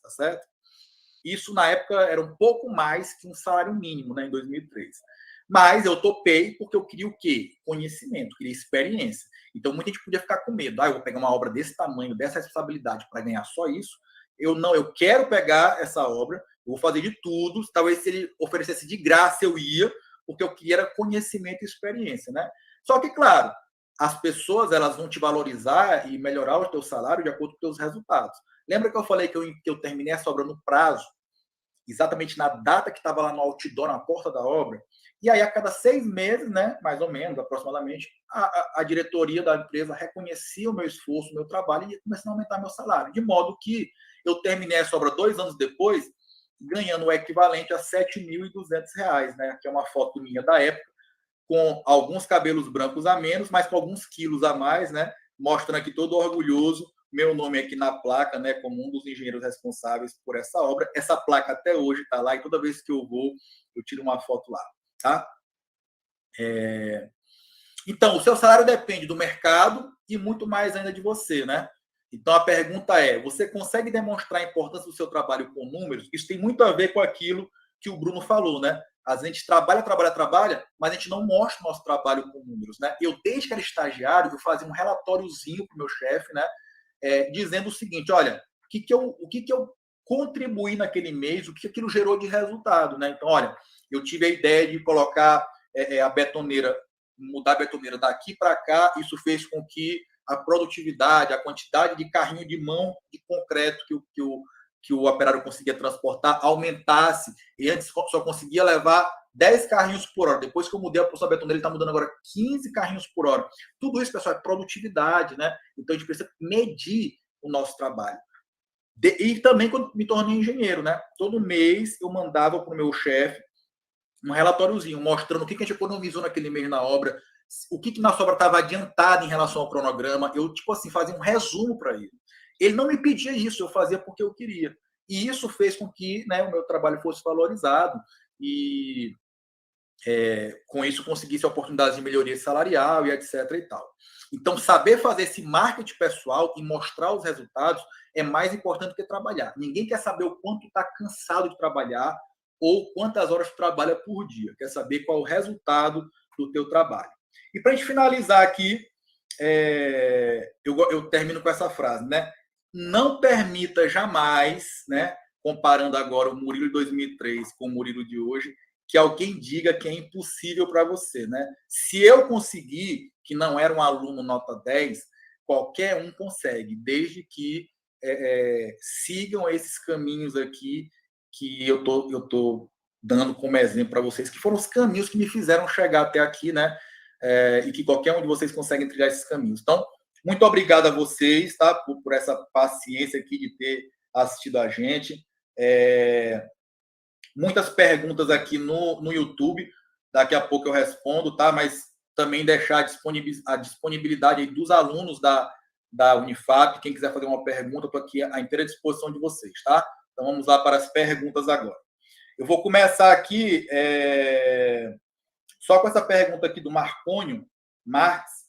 tá certo? Isso, na época, era um pouco mais que um salário mínimo, né, em 2003. Mas eu topei porque eu queria o quê? Conhecimento, queria experiência. Então, muita gente podia ficar com medo. Eu vou pegar uma obra desse tamanho, dessa responsabilidade para ganhar só isso. Eu quero pegar essa obra, eu vou fazer de tudo. Talvez se ele oferecesse de graça, eu ia, porque eu queria conhecimento e experiência, né? Só que, claro, as pessoas elas vão te valorizar e melhorar o teu salário de acordo com os teus resultados. Lembra que eu falei que eu terminei essa obra no prazo, exatamente na data que estava lá no outdoor, na porta da obra? E aí, a cada 6 meses, né, mais ou menos, aproximadamente, a diretoria da empresa reconhecia o meu esforço, o meu trabalho, e começou a aumentar meu salário. De modo que eu terminei essa obra 2 anos depois, ganhando o equivalente a R$ 7.200, né? Aqui é uma foto minha da época, com alguns cabelos brancos a menos, mas com alguns quilos a mais, né? Mostrando aqui todo orgulhoso, meu nome aqui na placa, né? Como um dos engenheiros responsáveis por essa obra. Essa placa até hoje está lá e toda vez que eu vou, eu tiro uma foto lá, tá? Então, o seu salário depende do mercado e muito mais ainda de você, né? Então, a pergunta é, você consegue demonstrar a importância do seu trabalho com números? Isso tem muito a ver com aquilo que o Bruno falou, né? A gente trabalha, mas a gente não mostra o nosso trabalho com números, né? Eu, desde que era estagiário, eu fazia um relatóriozinho para o meu chefe, né? Dizendo o seguinte, olha, o que eu contribuí naquele mês, o que aquilo gerou de resultado, né? Então, olha, eu tive a ideia de colocar a betoneira, mudar a betoneira daqui para cá, isso fez com que a produtividade, a quantidade de carrinho de mão de concreto que o operário conseguia transportar aumentasse. E antes só conseguia levar 10 carrinhos por hora. Depois que eu mudei a posição da betoneira, ele está mudando agora 15 carrinhos por hora. Tudo isso, pessoal, é produtividade, né? Então a gente precisa medir o nosso trabalho. E também quando me tornei engenheiro, né? Todo mês eu mandava para o meu chefe um relatóriozinho mostrando o que a gente economizou naquele mês na obra, o que na obra estava adiantado em relação ao cronograma. Eu, tipo assim, fazia um resumo para ele. Ele não me pedia isso, eu fazia porque eu queria. E isso fez com que, né, o meu trabalho fosse valorizado e com isso conseguisse oportunidades de melhoria salarial e etc. e tal. Então, saber fazer esse marketing pessoal e mostrar os resultados é mais importante do que trabalhar. Ninguém quer saber o quanto está cansado de trabalhar ou quantas horas trabalha por dia. Quer saber qual é o resultado do teu trabalho. E para a gente finalizar aqui, eu termino com essa frase, né? Não permita jamais, né, comparando agora o Murilo de 2003 com o Murilo de hoje, que alguém diga que é impossível para você, né? Se eu conseguir, que não era um aluno nota 10, qualquer um consegue, desde que sigam esses caminhos aqui que eu tô dando como exemplo para vocês, que foram os caminhos que me fizeram chegar até aqui, né? E que qualquer um de vocês consegue trilhar esses caminhos. Então, muito obrigado a vocês, tá? Por essa paciência aqui de ter assistido a gente. Muitas perguntas aqui no YouTube, daqui a pouco eu respondo, tá? Mas também deixar a disponibilidade aí dos alunos da Unifap, quem quiser fazer uma pergunta, estou aqui à inteira disposição de vocês, tá? Então vamos lá para as perguntas agora. Eu vou começar aqui só com essa pergunta aqui do Marcônio Marques.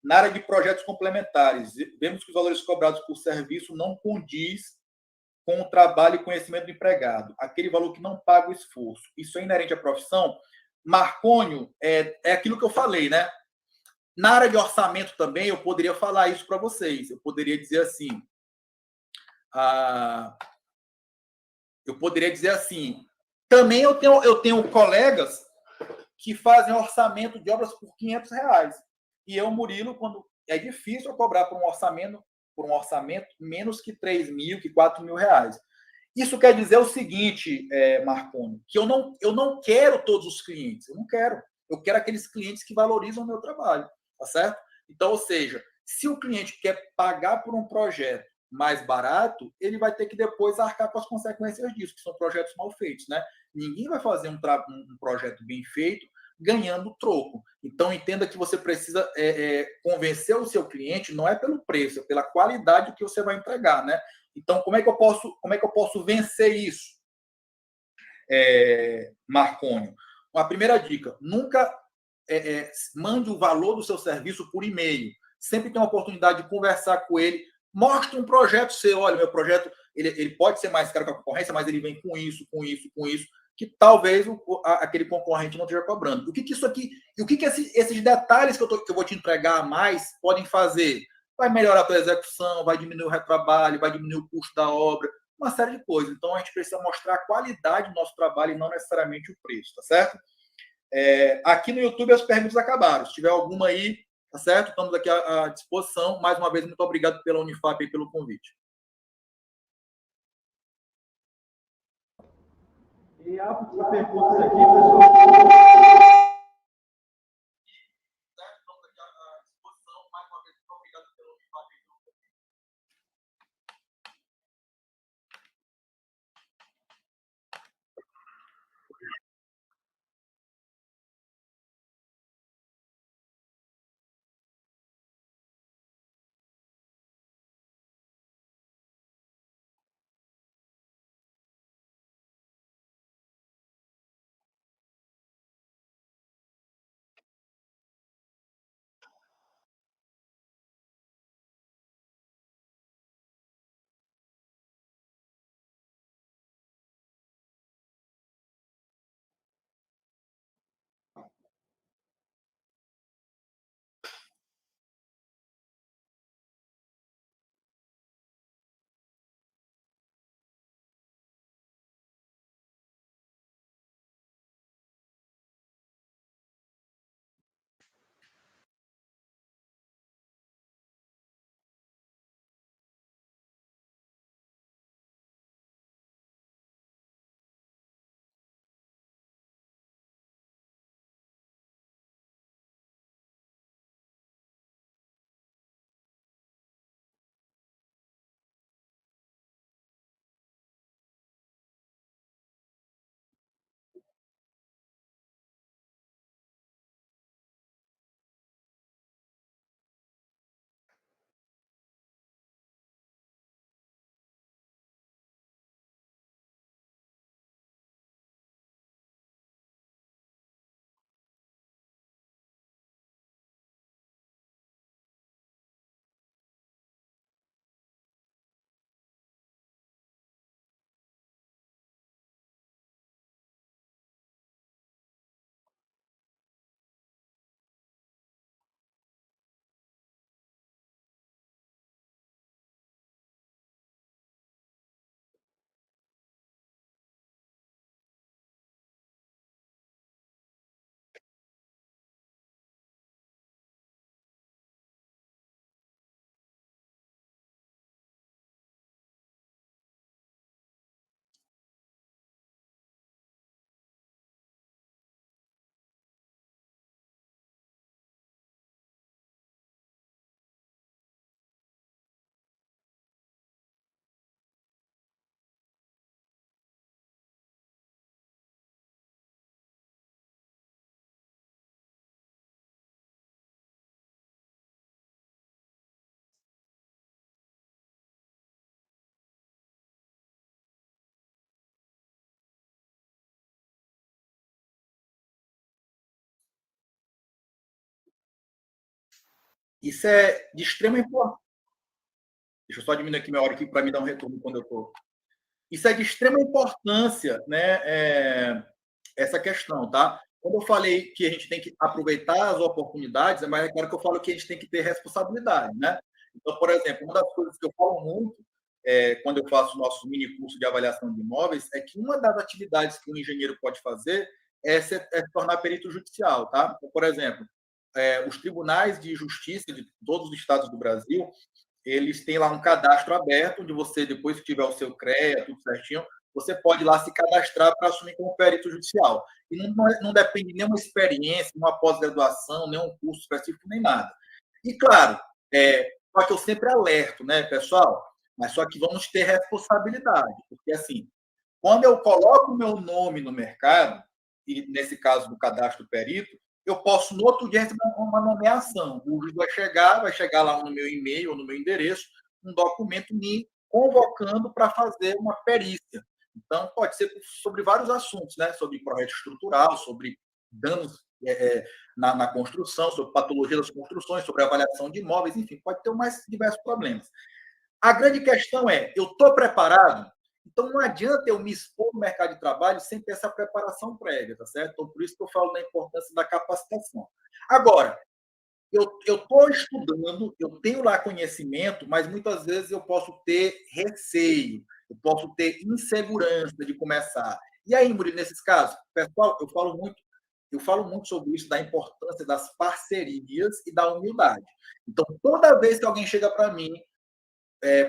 Na área de projetos complementares, vemos que os valores cobrados por serviço não condiz com o trabalho e conhecimento do empregado, aquele valor que não paga o esforço. Isso é inerente à profissão? Marcônio, é aquilo que eu falei, né? Na área de orçamento também, eu poderia falar isso para vocês. Eu poderia dizer assim, também eu tenho colegas que fazem orçamento de obras por R$500. E eu, Murilo, quando é difícil eu cobrar por um orçamento menos que 3 mil, que 4 mil reais. Isso quer dizer o seguinte, Marconi, que eu não quero todos os clientes, eu não quero. Eu quero aqueles clientes que valorizam o meu trabalho, tá certo? Então, ou seja, se o cliente quer pagar por um projeto mais barato, ele vai ter que depois arcar com as consequências disso, que são projetos mal feitos, né? Ninguém vai fazer um projeto bem feito ganhando troco. Então, entenda que você precisa convencer o seu cliente, não é pelo preço, é pela qualidade que você vai entregar, né? Então, como é que eu posso vencer isso, Marcônio? A primeira dica, nunca mande o valor do seu serviço por e-mail. Sempre tem uma oportunidade de conversar com ele. Mostre um projeto seu. Olha, meu projeto ele pode ser mais caro que a concorrência, mas ele vem com isso, que talvez aquele concorrente não esteja cobrando. O que isso aqui, e o que esses detalhes que eu vou te entregar a mais podem fazer? Vai melhorar a tua execução, vai diminuir o retrabalho, vai diminuir o custo da obra, uma série de coisas. Então, a gente precisa mostrar a qualidade do nosso trabalho e não necessariamente o preço, tá certo? Aqui no YouTube as perguntas acabaram. Se tiver alguma aí, tá certo? Estamos aqui à disposição. Mais uma vez, muito obrigado pela Unifap e pelo convite. E abro para perguntas aqui, pessoal. Isso é de extrema importância. Deixa eu só diminuir aqui minha hora aqui para me dar um retorno quando eu estou. Isso é de extrema importância, né? Essa questão, tá? Quando eu falei que a gente tem que aproveitar as oportunidades, é mais claro que eu falo que a gente tem que ter responsabilidade, né? Então, por exemplo, uma das coisas que eu falo muito quando eu faço o nosso mini curso de avaliação de imóveis é que uma das atividades que um engenheiro pode fazer é se tornar perito judicial, tá? Então, por exemplo, os tribunais de justiça de todos os estados do Brasil, eles têm lá um cadastro aberto, onde você, depois que tiver o seu CREA, tudo certinho, você pode ir lá se cadastrar para assumir como perito judicial. E não depende de nenhuma experiência, nenhuma pós-graduação, nenhum curso específico, nem nada. E, claro, só que eu sempre alerto, né, pessoal? Mas só que vamos ter responsabilidade, porque, assim, quando eu coloco o meu nome no mercado, e nesse caso do cadastro perito, eu posso, no outro dia, receber uma nomeação. O juiz vai chegar lá no meu e-mail ou no meu endereço, um documento me convocando para fazer uma perícia. Então, pode ser sobre vários assuntos, né? Sobre projeto estrutural, sobre danos na construção, sobre patologia das construções, sobre avaliação de imóveis, enfim, pode ter mais diversos problemas. A grande questão é, eu estou preparado? Então, não adianta eu me expor no mercado de trabalho sem ter essa preparação prévia, tá certo? Então, por isso que eu falo da importância da capacitação. Agora, eu estou estudando, eu tenho lá conhecimento, mas muitas vezes eu posso ter receio, eu posso ter insegurança de começar. E aí, Murilo, nesses casos, pessoal, eu falo muito sobre isso, da importância das parcerias e da humildade. Então, toda vez que alguém chega para mim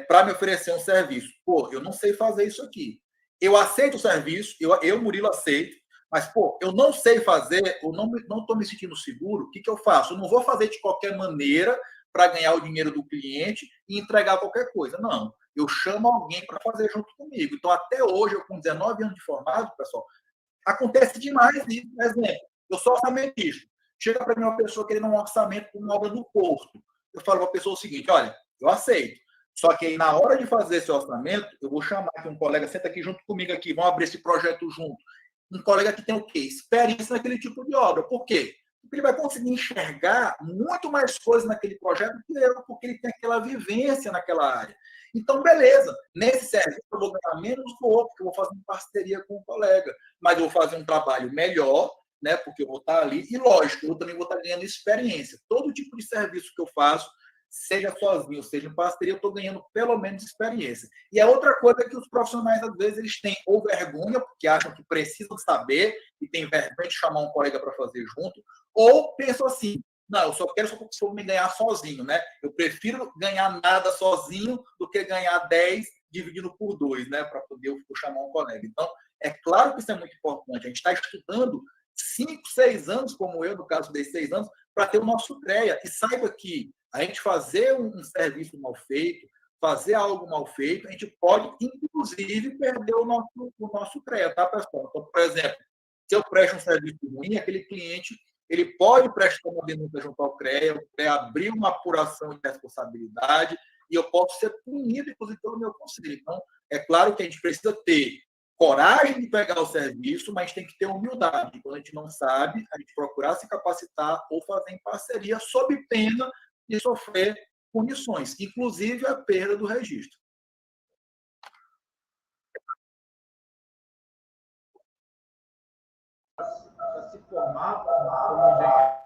para me oferecer um serviço. Pô, eu não sei fazer isso aqui. Eu aceito o serviço, Murilo, aceito, mas, pô, eu não sei fazer, eu não estou me sentindo seguro, o que eu faço? Eu não vou fazer de qualquer maneira para ganhar o dinheiro do cliente e entregar qualquer coisa. Não. Eu chamo alguém para fazer junto comigo. Então, até hoje, eu com 19 anos de formado, pessoal, acontece demais isso. Por exemplo, eu sou orçamentista. Chega para mim uma pessoa querendo um orçamento para uma obra no Porto. Eu falo para a pessoa o seguinte: olha, eu aceito. Só que aí, na hora de fazer esse orçamento, eu vou chamar aqui um colega, senta aqui junto comigo aqui, vamos abrir esse projeto junto. Um colega que tem o quê? Experiência naquele tipo de obra. Por quê? Porque ele vai conseguir enxergar muito mais coisas naquele projeto que eu, porque ele tem aquela vivência naquela área. Então, beleza. Nesse serviço, eu vou ganhar menos do outro, porque eu vou fazer uma parceria com o colega. Mas eu vou fazer um trabalho melhor, né? Porque eu vou estar ali. E, lógico, eu também vou estar ganhando experiência. Todo tipo de serviço que eu faço, seja sozinho, seja em parceria, eu estou ganhando pelo menos experiência. E a outra coisa é que os profissionais, às vezes, eles têm ou vergonha, porque acham que precisam saber, e tem vergonha de chamar um colega para fazer junto, ou pensam assim: não, eu só quero se eu me ganhar sozinho, né? Eu prefiro ganhar nada sozinho do que ganhar 10 dividindo por 2, né? Para poder eu chamar um colega. Então, é claro que isso é muito importante. A gente está estudando 5, 6 anos, como eu, no caso desses 6 anos, para ter o nosso CREA. E saiba que a gente fazer um serviço mal feito, fazer algo mal feito, a gente pode, inclusive, perder o nosso CREA, tá, pessoal? Então, por exemplo, se eu presto um serviço ruim, aquele cliente ele pode prestar uma denúncia junto ao CREA, o CREA abrir uma apuração de responsabilidade e eu posso ser punido, inclusive, pelo meu conselho. Então, é claro que a gente precisa ter coragem de pegar o serviço, mas tem que ter humildade. Quando a gente não sabe, a gente procurar se capacitar ou fazer em parceria, sob pena de sofrer punições, inclusive a perda do registro. Para se formar como engenheiro.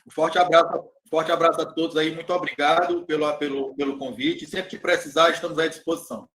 Um forte abraço Forte abraço a todos aí, muito obrigado pelo convite. Sempre que precisar, estamos à disposição.